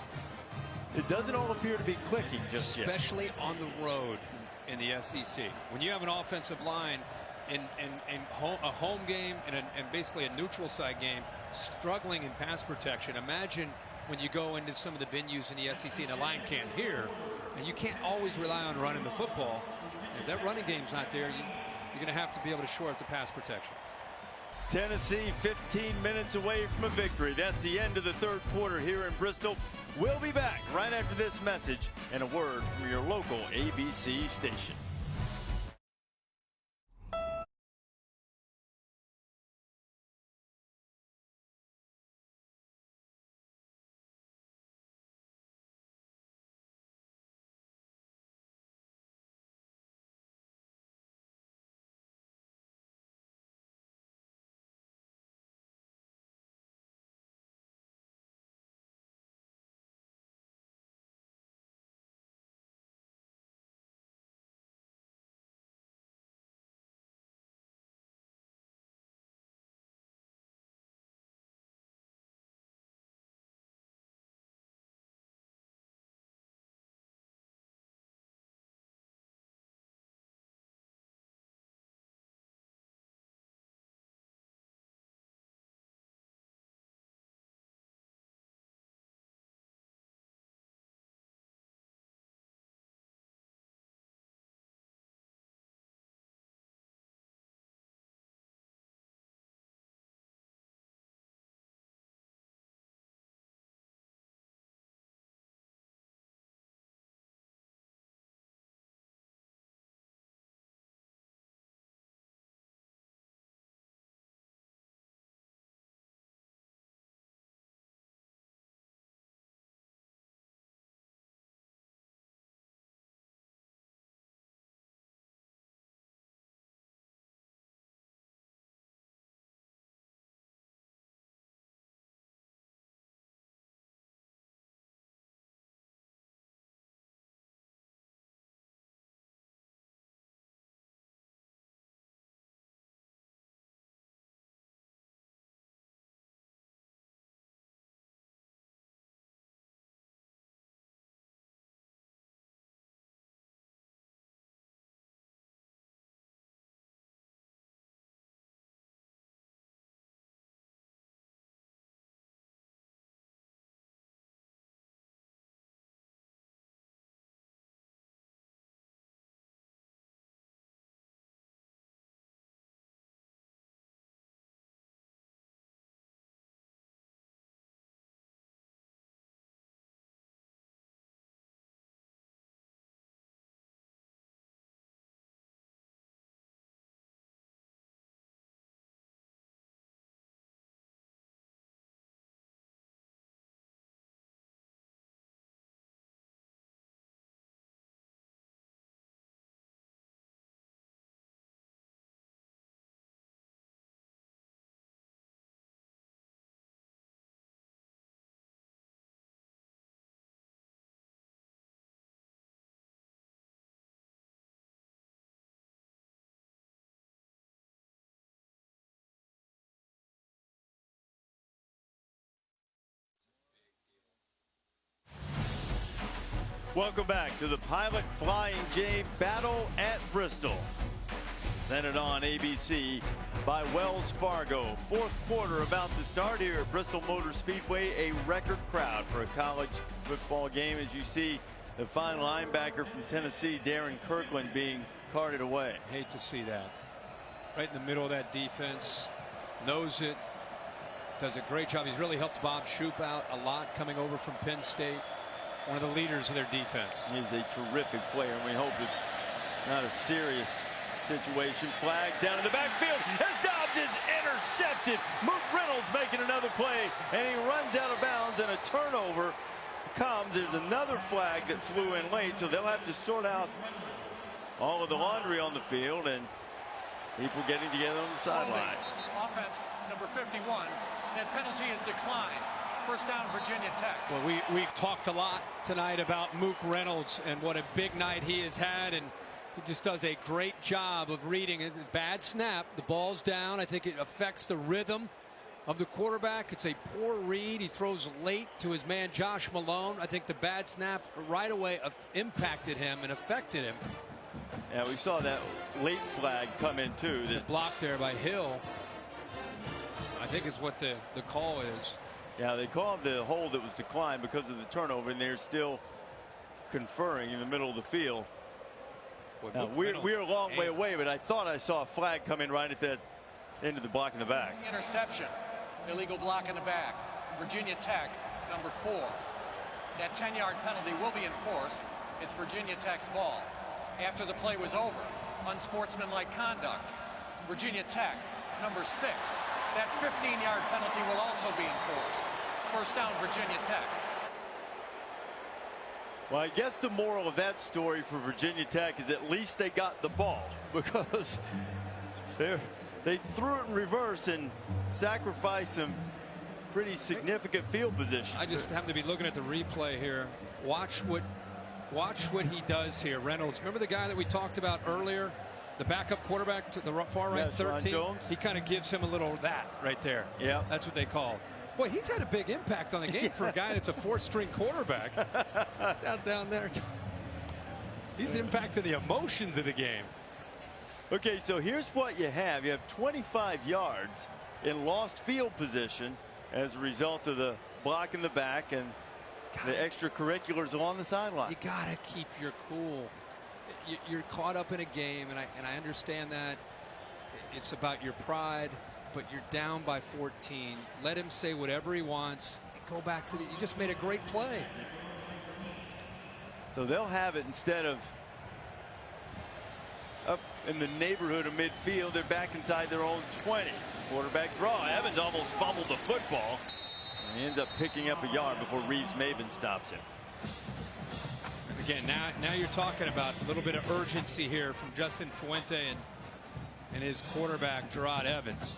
it doesn't all appear to be clicking just yet. Especially on the road in the SEC. When you have an offensive line in a home game and basically a neutral side game struggling in pass protection, imagine when you go into some of the venues in the SEC and the line can't hear, and you can't always rely on running the football. If that running game's not there, you're going to have to be able to shore up the pass protection. Tennessee 15 minutes away from a victory. That's the end of the 3rd quarter here in Bristol. We'll be back right after this message and a word from your local ABC station. Welcome back to the Pilot Flying J Battle at Bristol. Presented on ABC by Wells Fargo. Fourth quarter about to start here at Bristol Motor Speedway. A record crowd for a college football game, as you see the fine linebacker from Tennessee, Darren Kirkland, being carted away. Hate to see that. Right in the middle of that defense. Knows it. Does a great job. He's really helped Bob Shoop out a lot coming over from Penn State. One of the leaders of their defense. He's a terrific player, and we hope it's not a serious situation. Flag down in the backfield as Dobbs is intercepted. Mook Reynolds making another play, and he runs out of bounds, and a turnover comes. There's another flag that flew in late, so they'll have to sort out all of the laundry on the field and people getting together on the sideline. Offense number 51. That penalty is declined. First down, Virginia Tech. Well, we've talked a lot tonight about Mook Reynolds and what a big night he has had, and he just does a great job of reading it. Bad snap, the ball's down. I think it affects the rhythm of the quarterback. It's a poor read. He throws late to his man Josh Malone. I think the bad snap right away impacted him and affected him. Yeah, we saw that late flag come in too. The block there by Hill, I think, is what the call is. Yeah, they called the hold that was declined because of the turnover, and they're still conferring in the middle of the field. Now, we're a long way away, but I thought I saw a flag come in right at that end of the block in the back. Interception. Illegal block in the back. Virginia Tech, number 4. That 10-yard penalty will be enforced. It's Virginia Tech's ball. After the play was over, unsportsmanlike conduct. Virginia Tech, number 6. That 15-yard penalty will also be enforced. First down, Virginia Tech. Well, I guess the moral of that story for Virginia Tech is at least they got the ball, because they threw it in reverse and sacrificed some pretty significant field position. I just happen to be looking at the replay here. Watch what he does here. Reynolds, remember the guy that we talked about earlier? The backup quarterback to the far right, 13. He kind of gives him a little that right there. Yeah, that's what they call. Boy, he's had a big impact on the game for a guy that's a fourth-string quarterback. He's out down there. He's impacting the emotions of the game. Okay, so here's what you have. You have 25 yards in lost field position as a result of the block in the back and the extracurriculars along the sideline. You gotta keep your cool. You're caught up in a game, and I understand that it's about your pride, but you're down by 14. Let him say whatever he wants. Go back to you just made a great play. So they'll have it instead of up in the neighborhood of midfield. They're back inside their own 20. Quarterback draw. Evans almost fumbled the football. And he ends up picking up a yard before Reeves-Maben stops him. Again, now you're talking about a little bit of urgency here from Justin Fuente and his quarterback Gerard Evans.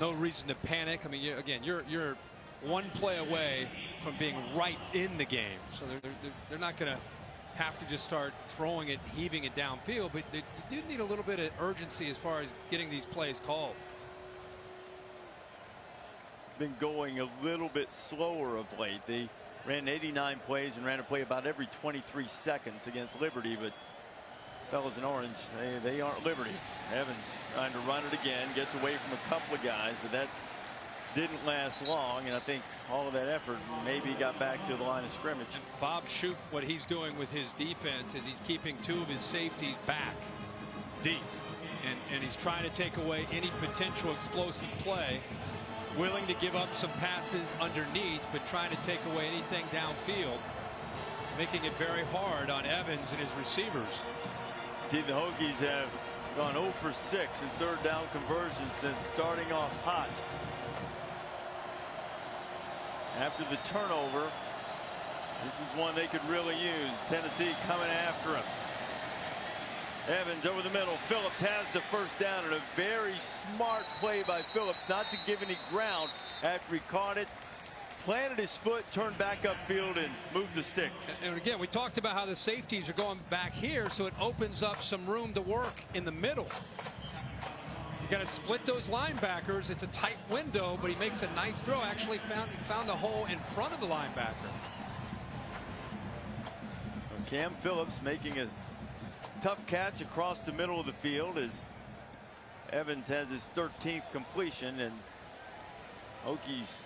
No reason to panic. I mean, you're one play away from being right in the game, so they're not going to have to just start throwing it, heaving it downfield, but you do need a little bit of urgency as far as getting these plays called. Been going a little bit slower of late. They ran 89 plays and ran a play about every 23 seconds against Liberty, but fellas in orange, they aren't Liberty. Evans trying to run it again, gets away from a couple of guys, but that didn't last long, and I think all of that effort maybe got back to the line of scrimmage. Bob Shoop, what he's doing with his defense is he's keeping 2 of his safeties back deep, and he's trying to take away any potential explosive play. Willing to give up some passes underneath, but trying to take away anything downfield, making it very hard on Evans and his receivers. See, the Hokies have gone 0 for 6 in third down conversions since starting off hot. After the turnover, this is one they could really use. Tennessee coming after him. Evans over the middle. Phillips has the first down, and a very smart play by Phillips not to give any ground after he caught it, planted his foot, turned back upfield, and moved the sticks. And again, we talked about how the safeties are going back here, so it opens up some room to work in the middle. You got to split those linebackers. It's a tight window, but he makes a nice throw. Actually found the hole in front of the linebacker. Cam Phillips making a tough catch across the middle of the field as Evans has his 13th completion, and Hokies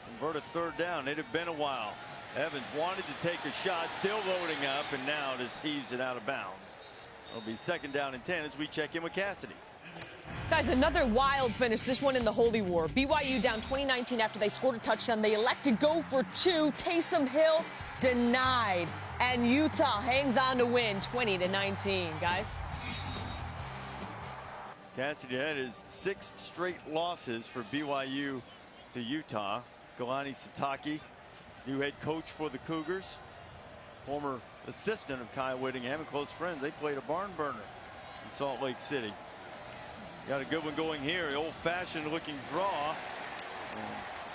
convert a third down. It had been a while. Evans wanted to take a shot, still loading up, and now just heaves it out of bounds. It'll be 2nd down and 10 as we check in with Cassidy. Guys, another wild finish, this one in the Holy War. BYU down 2019 after they scored a touchdown. They elect to go for 2. Taysom Hill denied. And Utah hangs on to win 20-19, guys. Cassidy, that is 6 straight losses for BYU to Utah. Kalani Sitake, new head coach for the Cougars, former assistant of Kai Whittingham and close friends. They played a barn burner in Salt Lake City. Got a good one going here. Old-fashioned looking draw.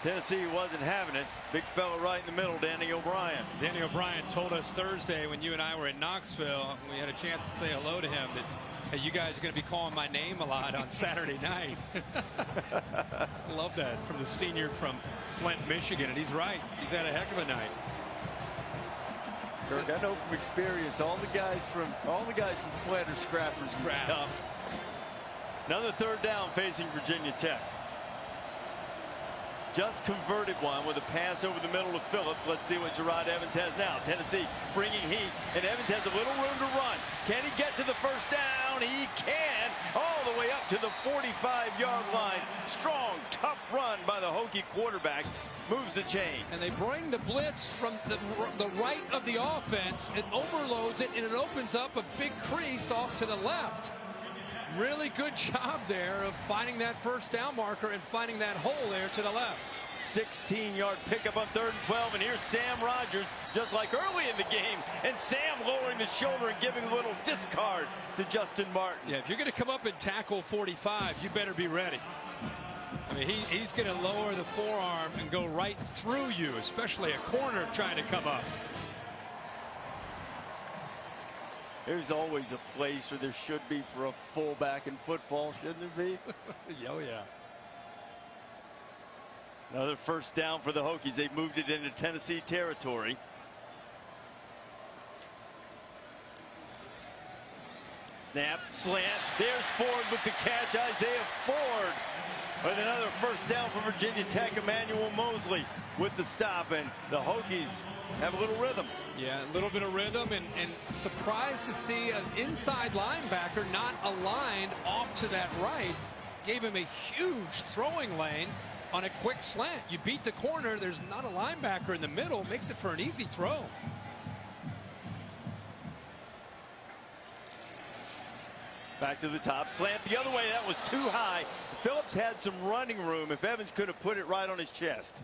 Tennessee wasn't having it. Big fella right in the middle, Danny O'Brien. Danny O'Brien told us Thursday when you and I were in Knoxville, we had a chance to say hello to him, that hey, you guys are going to be calling my name a lot on Saturday night. I love that from the senior from Flint, Michigan, and he's right. He's had a heck of a night. Kirk, I know from experience, all the guys from Flint are scrappers. Tough. Another 3rd down facing Virginia Tech. Just converted one with a pass over the middle of Phillips. Let's see what Gerard Evans has now. Tennessee bringing heat, and Evans has a little room to run. Can he get to the 1st down? He can, all the way up to the 45-yard line. Strong, tough run by the Hokie quarterback. Moves the chains. And they bring the blitz from the right of the offense. It overloads it, and it opens up a big crease off to the left. Really good job there of finding that 1st down marker and finding that hole there to the left. 16-yard pickup on 3rd and 12, and here's Sam Rogers, just like early in the game, and Sam lowering the shoulder and giving a little discard to Justin Martin. Yeah, if you're going to come up and tackle 45, you better be ready. I mean, he's going to lower the forearm and go right through you, especially a corner trying to come up. There's always a place where there should be for a fullback in football, shouldn't there be? Oh, yeah. Another 1st down for the Hokies. They've moved it into Tennessee territory. Snap, slant. There's Ford with the catch. Isaiah Ford with another 1st down for Virginia Tech. Emmanuel Mosley with the stop, and the Hokies have a little rhythm. Yeah, a little bit of rhythm, and surprised to see an inside linebacker not aligned off to that right. Gave him a huge throwing lane on a quick slant. You beat the corner, there's not a linebacker in the middle, makes it for an easy throw. Back to the top, slant the other way. That was too high. Phillips had some running room if Evans could have put it right on his chest.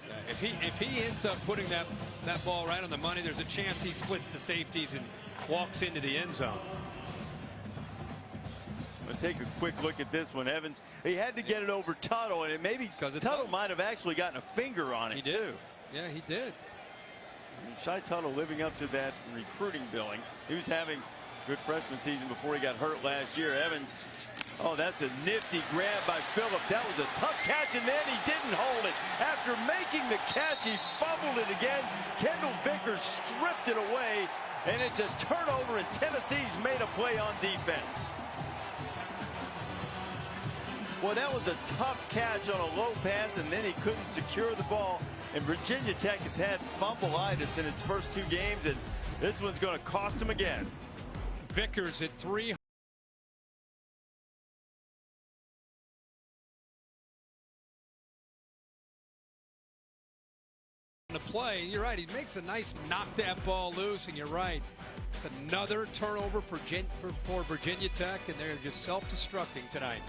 Yeah, if he ends up putting that ball right on the money, there's a chance he splits the safeties and walks into the end zone. We'll take a quick look at this one. Evans, he had to get it over Tuttle, and it maybe Tuttle might have actually gotten a finger on it. He did. Yeah, he did. Shy Tuttle living up to that recruiting billing. He was having a good freshman season before he got hurt last year. Evans, oh, that's a nifty grab by Phillips. That was a tough catch, and then he didn't hold it. After making the catch, he fumbled it again. Kendall Vickers stripped it away, and it's a turnover, and Tennessee's made a play on defense. Well, that was a tough catch on a low pass, and then he couldn't secure the ball. And Virginia Tech has had fumbleitis in its first 2 games, and this one's going to cost him again. Vickers at 300. To play, you're right. He makes a nice knock that ball loose, and you're right. It's another turnover for Virginia Tech, and they're just self-destructing tonight.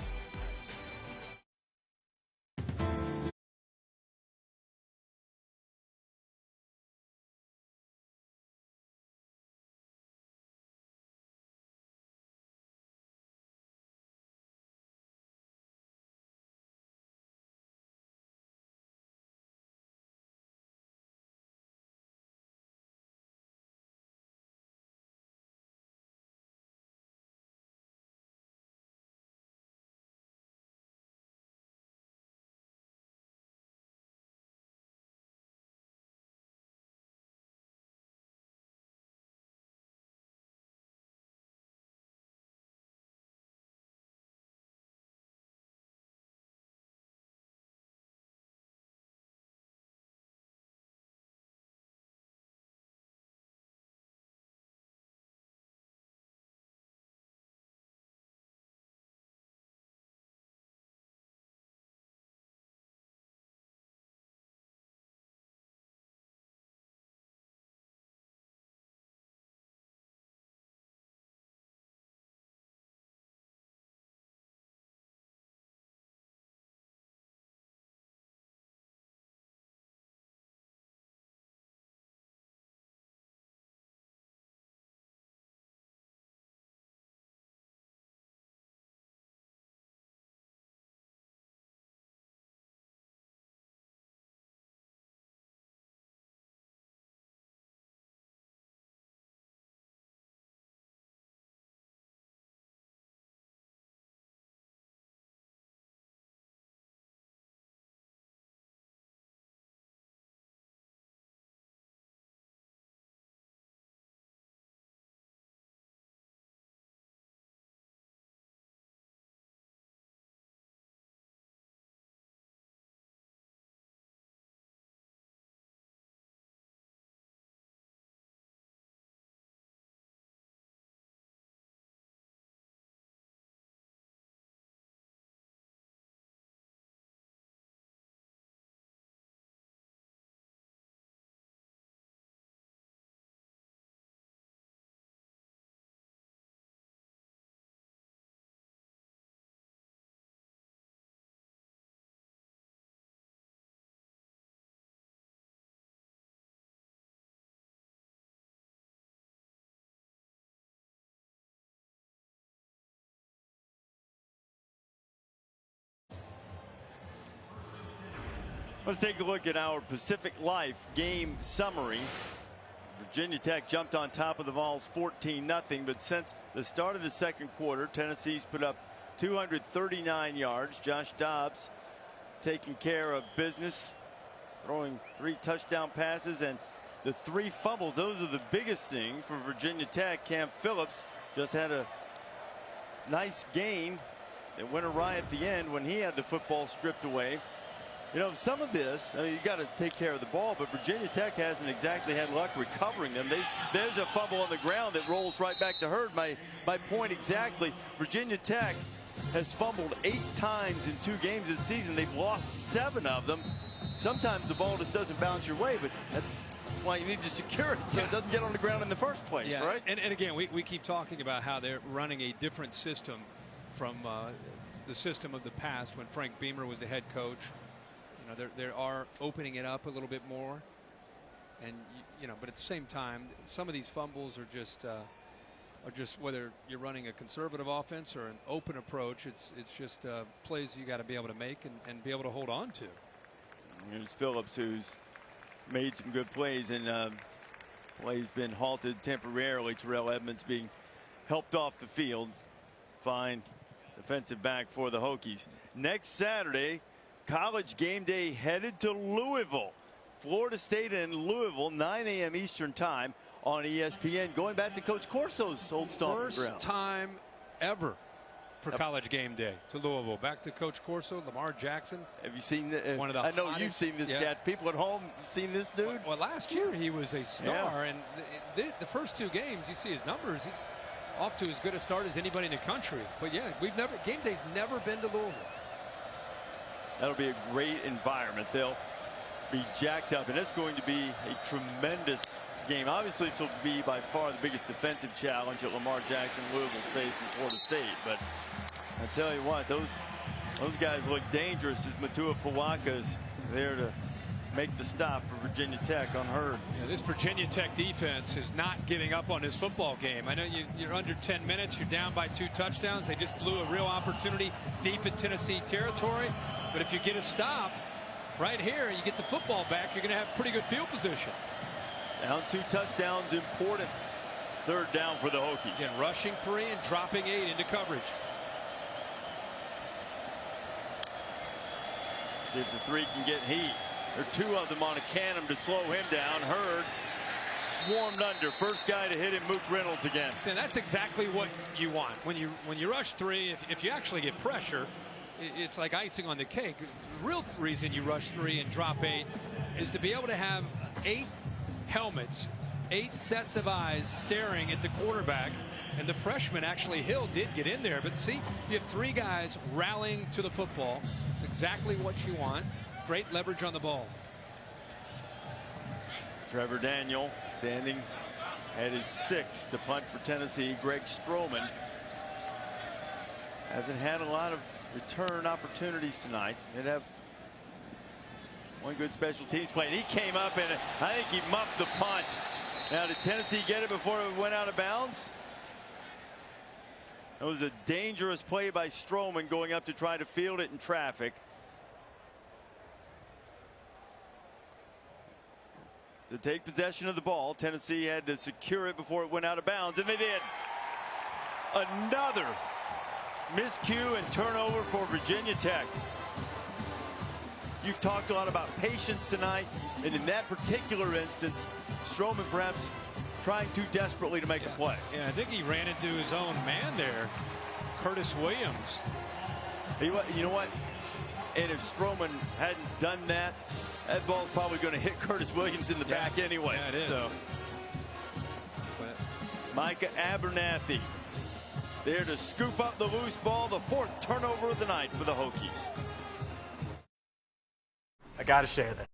Let's take a look at our Pacific Life game summary. Virginia Tech jumped on top of the Vols 14-0, but since the start of the second quarter, Tennessee's put up 239 yards. Josh Dobbs taking care of business, throwing 3 touchdown passes and the 3 fumbles. Those are the biggest things for Virginia Tech. Cam Phillips just had a nice gain that went awry at the end when he had the football stripped away. You know, some of this, I mean, you got to take care of the ball, but Virginia Tech hasn't exactly had luck recovering them. There's a fumble on the ground that rolls right back to Hurd. My point exactly. Virginia Tech has fumbled 8 times in 2 games this season. They've lost 7 of them. Sometimes the ball just doesn't bounce your way, but that's why you need to secure it so it doesn't get on the ground in the first place, right? And again, we keep talking about how they're running a different system from the system of the past when Frank Beamer was the head coach. You know, they are opening it up a little bit more, and you know, but at the same time, some of these fumbles are just whether you're running a conservative offense or an open approach. It's just plays you got to be able to make and be able to hold on to. Here's Phillips, who's made some good plays, and play's been halted temporarily. Terrell Edmonds being helped off the field. Fine defensive back for the Hokies. Next Saturday, College game day headed to Louisville. Florida State and Louisville, 9 a.m. Eastern time on ESPN. Going back to Coach Corso's old stomping ground. First time ever for College game day to Louisville. Back to Coach Corso, Lamar Jackson. Have you seen one of the I know hottest, you've seen this guy. People at home seen this dude? Well, last year he was a star, and the first 2 games, you see his numbers. He's off to as good a start as anybody in the country. But yeah, game day's never been to Louisville. That'll be a great environment. They'll be jacked up, and it's going to be a tremendous game. Obviously, this will be by far the biggest defensive challenge that Lamar Jackson Louisville face in Florida State. But I tell you what, those guys look dangerous as Matua Pawaka's there to make the stop for Virginia Tech on Hurd. Yeah, this Virginia Tech defense is not giving up on this football game. I know you're under 10 minutes. You're down by 2 touchdowns. They just blew a real opportunity deep in Tennessee territory. But if you get a stop right here, you get the football back, you're going to have pretty good field position. Down 2 touchdowns, important 3rd down for the Hokies. Again, rushing 3 and dropping 8 into coverage. See if the 3 can get heat. There are 2 of them on a cannon to slow him down. Hurd swarmed under. First guy to hit him, Mook Reynolds again. And that's exactly what you want. When you rush 3, if you actually get pressure, it's like icing on the cake. The real reason you rush 3 and drop 8 is to be able to have 8 helmets, 8 sets of eyes staring at the quarterback. And the freshman, actually, Hill, did get in there. But see, you have 3 guys rallying to the football. It's exactly what you want. Great leverage on the ball. Trevor Daniel standing at his 6th to punt for Tennessee. Greg Stroman hasn't had a lot of return opportunities tonight. They'd have one good special teams play, and he came up and I think he muffed the punt. Now, did Tennessee get it before it went out of bounds? It was a dangerous play by Stroman going up to try to field it in traffic. To take possession of the ball, Tennessee had to secure it before it went out of bounds, and they did. Another miscue and turnover for Virginia Tech. You've talked a lot about patience tonight, and in that particular instance, Stroman perhaps trying too desperately to make a play. Yeah, I think he ran into his own man there, Curtis Williams. You know what? And if Stroman hadn't done that, that ball's probably going to hit Curtis Williams in the back anyway. Yeah, it is. So, Micah Abernathy there to scoop up the loose ball, the 4th turnover of the night for the Hokies. I got to share this.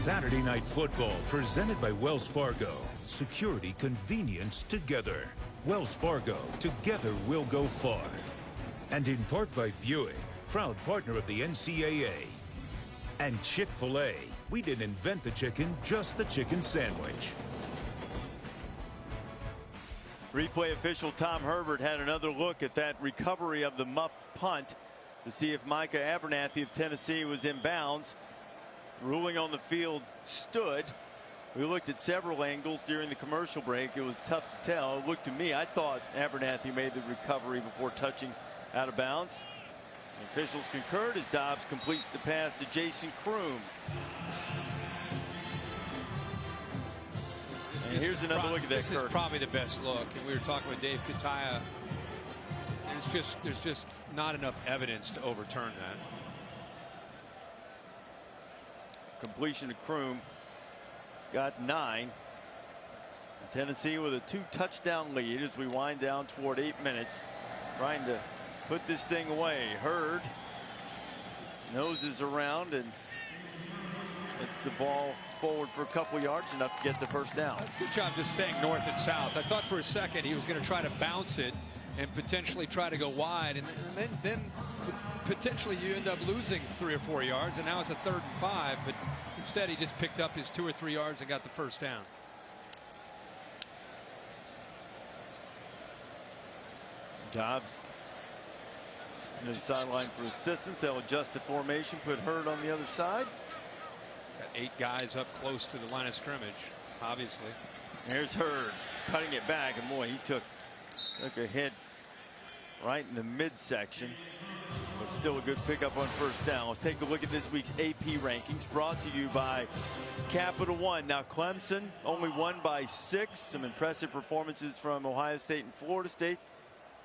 Saturday Night Football, presented by Wells Fargo. Security, convenience, together. Wells Fargo, together we'll go far. And in part by Buick, proud partner of the NCAA. And Chick-fil-A. We didn't invent the chicken, just the chicken sandwich. Replay official Tom Herbert had another look at that recovery of the muffed punt to see if Micah Abernathy of Tennessee was in bounds. Ruling on the field stood. We looked at several angles during the commercial break. It was tough to tell. It looked to me, I thought Abernathy made the recovery before touching out of bounds. The officials concurred as Dobbs completes the pass to Jason Kroom. And here's another look at that. This is probably the best look. And we were talking with Dave Kataya. There's just not enough evidence to overturn that. Completion to Kroom. Got 9. Tennessee with a 2-touchdown lead as we wind down toward 8 minutes. Trying to put this thing away. Hurd noses around and it's the ball forward for a couple yards, enough to get the first down. That's a good job just staying north and south. I thought for a second he was going to try to bounce it and potentially try to go wide, and then potentially you end up losing 3 or 4 yards, and now it's a 3rd and 5, but instead he just picked up his 2 or 3 yards and got the first down. Dobbs in the sideline for assistance. They'll adjust the formation, put Hurd on the other side. Got 8 guys up close to the line of scrimmage, obviously. Here's Hurd cutting it back, and boy, he took a hit right in the midsection, but still a good pickup on first down. Let's take a look at this week's AP rankings, brought to you by Capital One. Now Clemson only won by 6. Some impressive performances from Ohio State and Florida State.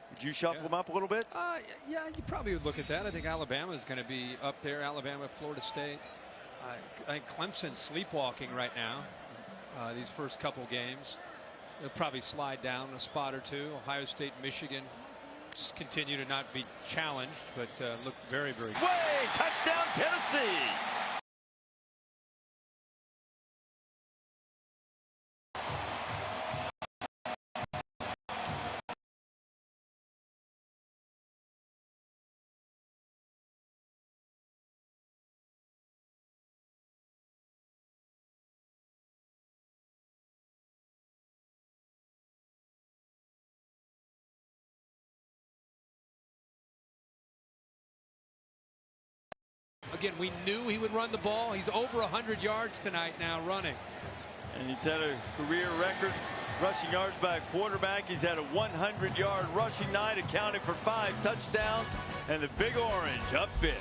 Would you shuffle them up a little bit? Yeah, you probably would look at that. I think Alabama is going to be up there. Alabama, Florida State. I think Clemson's sleepwalking right now. These first couple games, they'll probably slide down a spot or 2. Ohio State, Michigan continue to not be challenged, but look very, very good. Way touchdown Tennessee. Again, we knew he would run the ball. He's over 100 yards tonight now running. And he's had a career record rushing yards by a quarterback. He's had a 100-yard rushing night, accounting for 5 touchdowns, and the Big Orange up big.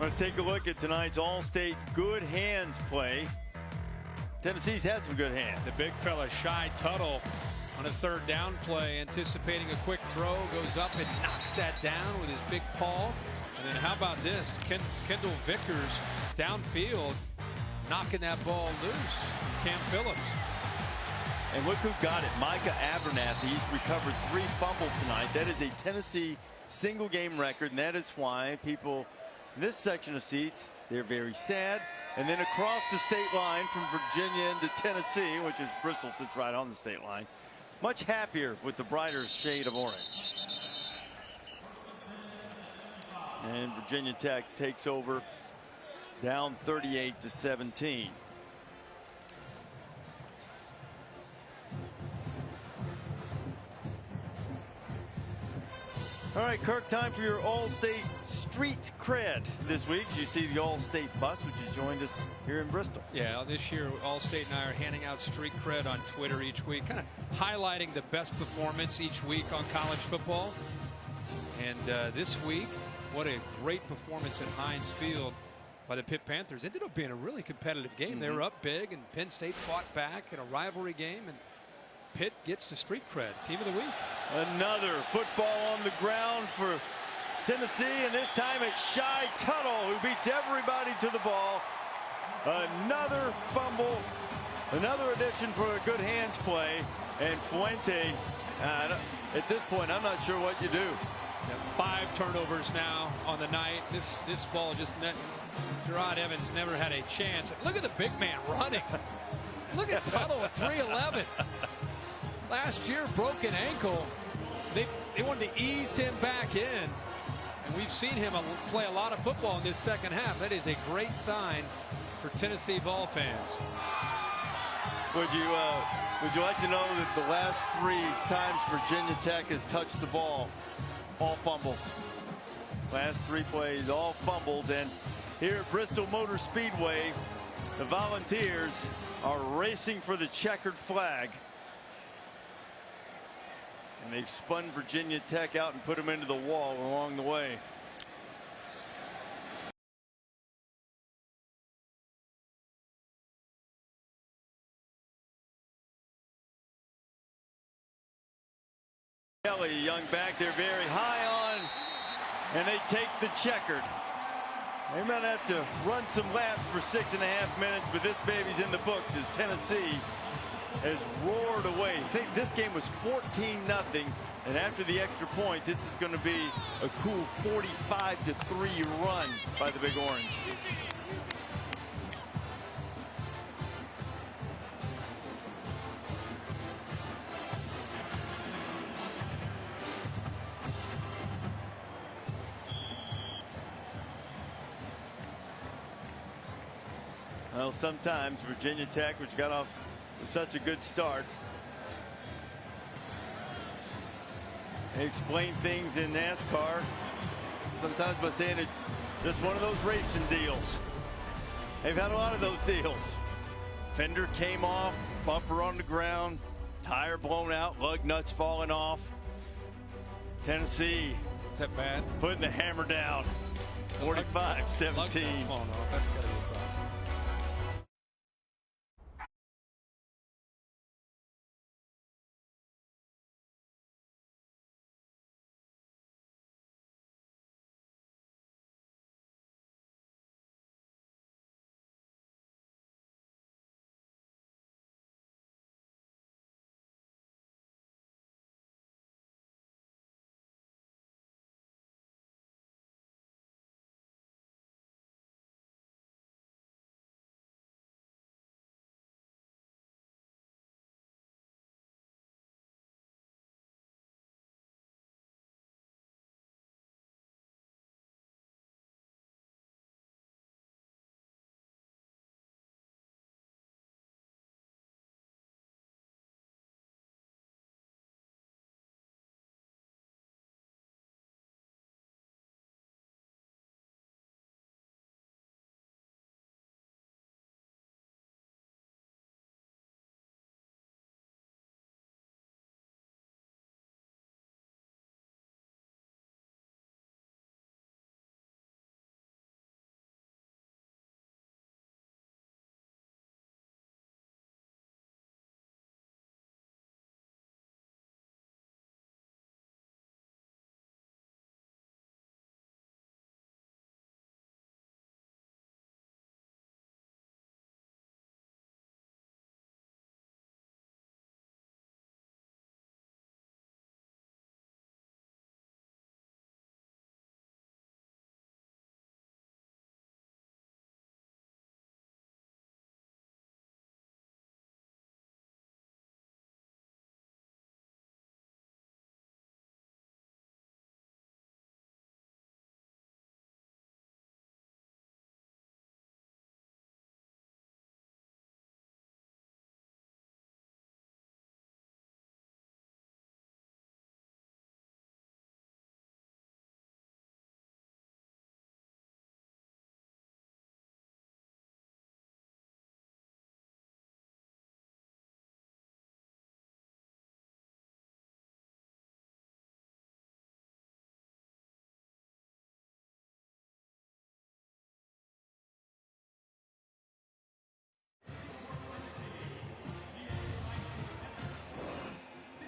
Let's take a look at tonight's All-State good hands play. Tennessee's had some good hands. The big fella, Shy Tuttle, on a third down play, anticipating a quick throw, goes up and knocks that down with his big paw. And then how about this? Kendall Vickers downfield, knocking that ball loose. Cam Phillips. And look who got it. Micah Abernathy. He's recovered 3 fumbles tonight. That is a Tennessee single game record, and that is why people in this section of seats, they're very sad. And then across the state line from Virginia into Tennessee, which is Bristol sits right on the state line, much happier with the brighter shade of orange. And Virginia Tech takes over, down 38-17. All right, Kirk, time for your All-State street cred this week. You see the All-State bus, which has joined us here in Bristol. Yeah, this year All-State and I are handing out street cred on Twitter each week, kind of highlighting the best performance each week on college football. And this week, what a great performance at Heinz Field by the Pitt Panthers. It ended up being a really competitive game. They were up big, and Penn State fought back in a rivalry game, and Pitt gets the street cred. Team of the week. Another football on the ground for Tennessee, and this time it's Shy Tuttle who beats everybody to the ball. Another fumble, another addition for a good hands play, and Fuente, at this point, I'm not sure what you do. 5 turnovers now on the night. This ball just Gerard Evans never had a chance. Look at the big man running. Look at Tuttle at 3'11". Last year, broken ankle. They wanted to ease him back in, and we've seen him play a lot of football in this second half. That is a great sign for Tennessee ball fans. Would you like to know that the last 3 times Virginia Tech has touched the ball, all fumbles? Last 3 plays, all fumbles. And here at Bristol Motor Speedway, the Volunteers are racing for the checkered flag. And they've spun Virginia Tech out and put them into the wall along the way. Kelly, young back there, very high on, and they take the checkered. They might have to run some laps for 6.5 minutes, but this baby's in the books as Tennessee has roared away. I think this game was 14-0, and after the extra point, this is going to be a cool 45-3 run by the Big Orange. Well, sometimes Virginia Tech, which got off with such a good start, they explain things in NASCAR sometimes by saying it's just one of those racing deals. They've had a lot of those deals. Fender came off, bumper on the ground, tire blown out, lug nuts falling off. Tennessee, is that bad? Putting the hammer down, 45-17.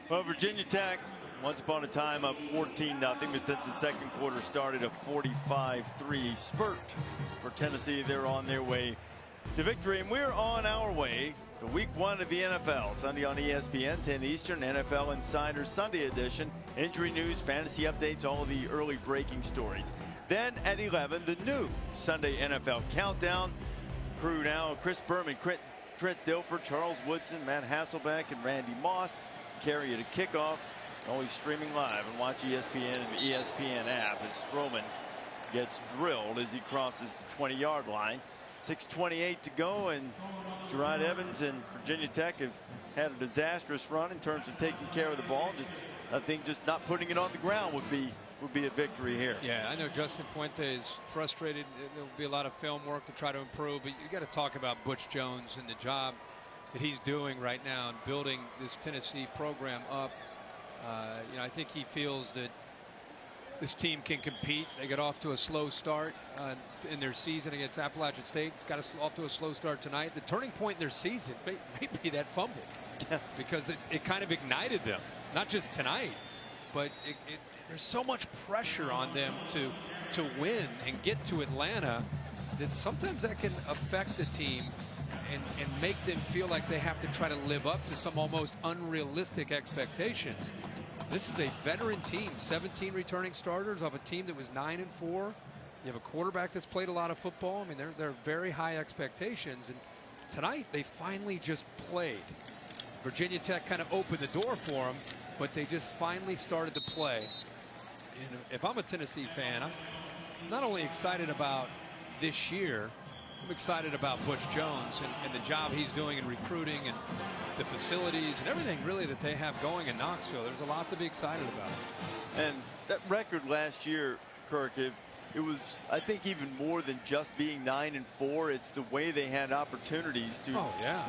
Well, Virginia Tech, once upon a time up 14-0, but since the second quarter started, a 45-3 spurt for Tennessee. They're on their way to victory, and we're on our way to week 1 of the NFL. Sunday on ESPN, 10 Eastern, NFL Insider Sunday edition. Injury news, fantasy updates, all of the early breaking stories. Then at 11, the new Sunday NFL Countdown. Crew now, Chris Berman, Trent Dilfer, Charles Woodson, Matt Hasselbeck, and Randy Moss carry you to kickoff. Always streaming live, and watch ESPN and the ESPN app as Stroman gets drilled as he crosses the 20-yard line. 6:28 to go, and Gerard Evans and Virginia Tech have had a disastrous run in terms of taking care of the ball. I think just not putting it on the ground would be a victory here. Yeah, I know Justin Fuente is frustrated. There'll be a lot of film work to try to improve, but you got to talk about Butch Jones and the job that he's doing right now in building this Tennessee program up. You know, I think he feels that this team can compete. They got off to a slow start in their season against Appalachian State. It's got off to a slow start tonight. The turning point in their season may be that fumble, because it kind of ignited them. Not just tonight, but there's so much pressure on them to win and get to Atlanta that sometimes that can affect the team and make them feel like they have to try to live up to some almost unrealistic expectations. This is a veteran team, 17 returning starters off a team that was 9-4. You have a quarterback that's played a lot of football. I mean, they're very high expectations, and tonight they finally just played. Virginia Tech kind of opened the door for them, but they just finally started to play. And if I'm a Tennessee fan, I'm not only excited about this year, I'm excited about Butch Jones and the job he's doing in recruiting and the facilities and everything really that they have going in Knoxville. There's a lot to be excited about. And that record last year, Kirk, it was, I think, even more than just being 9-4. It's the way they had opportunities to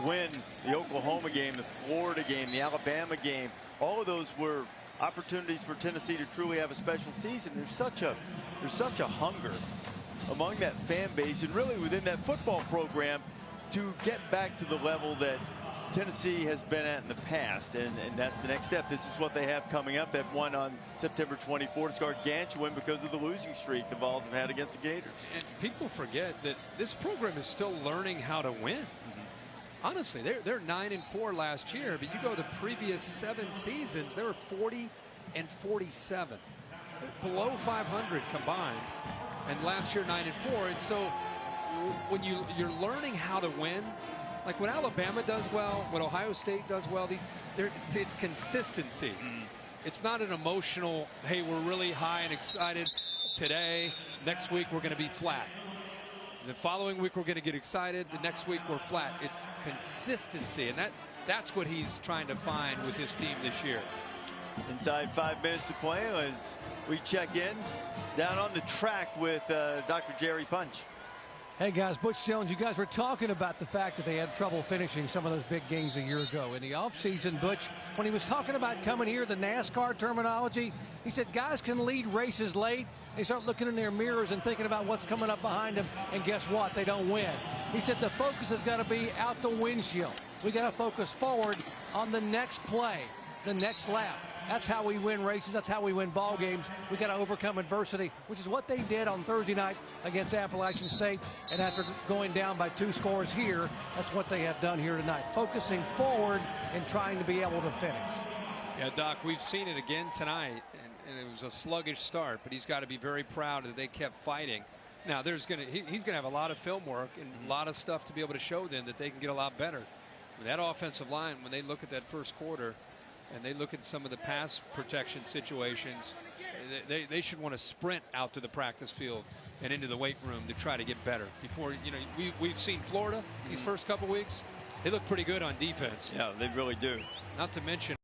win the Oklahoma game, the Florida game, the Alabama game. All of those were opportunities for Tennessee to truly have a special season. There's such a hunger among that fan base and really within that football program to get back to the level that Tennessee has been at in the past, and that's the next step. This is what they have coming up. They've won on September 24th. It's gargantuan because of the losing streak the Vols have had against the Gators. And people forget that this program is still learning how to win. Honestly, they're 9-4 last year, but you go to previous 7 seasons, they were 40-47, below 500 combined, and last year 9-4. And so when you're learning how to win, like what Alabama does well, what Ohio State does well, it's consistency. It's not an emotional, hey, we're really high and excited today, next week we're going to be flat. The following week we're going to get excited, the next week we're flat. It's consistency, and that's what he's trying to find with his team this year. Inside 5 minutes to play as we check in down on the track with Dr. Jerry Punch. Hey guys, Butch Jones, you guys were talking about the fact that they had trouble finishing some of those big games a year ago. In the offseason, Butch, when he was talking about coming here, the NASCAR terminology, he said guys can lead races late. They start looking in their mirrors and thinking about what's coming up behind them, and guess what? They don't win. He said the focus has got to be out the windshield. We got to focus forward on the next play, the next lap. That's how we win races. That's how we win ball games. We got to overcome adversity, which is what they did on Thursday night against Appalachian State. And after going down by 2 scores here, that's what they have done here tonight, focusing forward and trying to be able to finish. Yeah, Doc, we've seen it again tonight, and it was a sluggish start, but he's got to be very proud that they kept fighting. Now, he's going to have a lot of film work and a lot of stuff to be able to show them that they can get a lot better. That offensive line, when they look at that first quarter, and they look at some of the pass protection situations, they should want to sprint out to the practice field and into the weight room to try to get better. Before, you know, we've seen Florida these first couple weeks. They look pretty good on defense. Yeah, they really do. Not to mention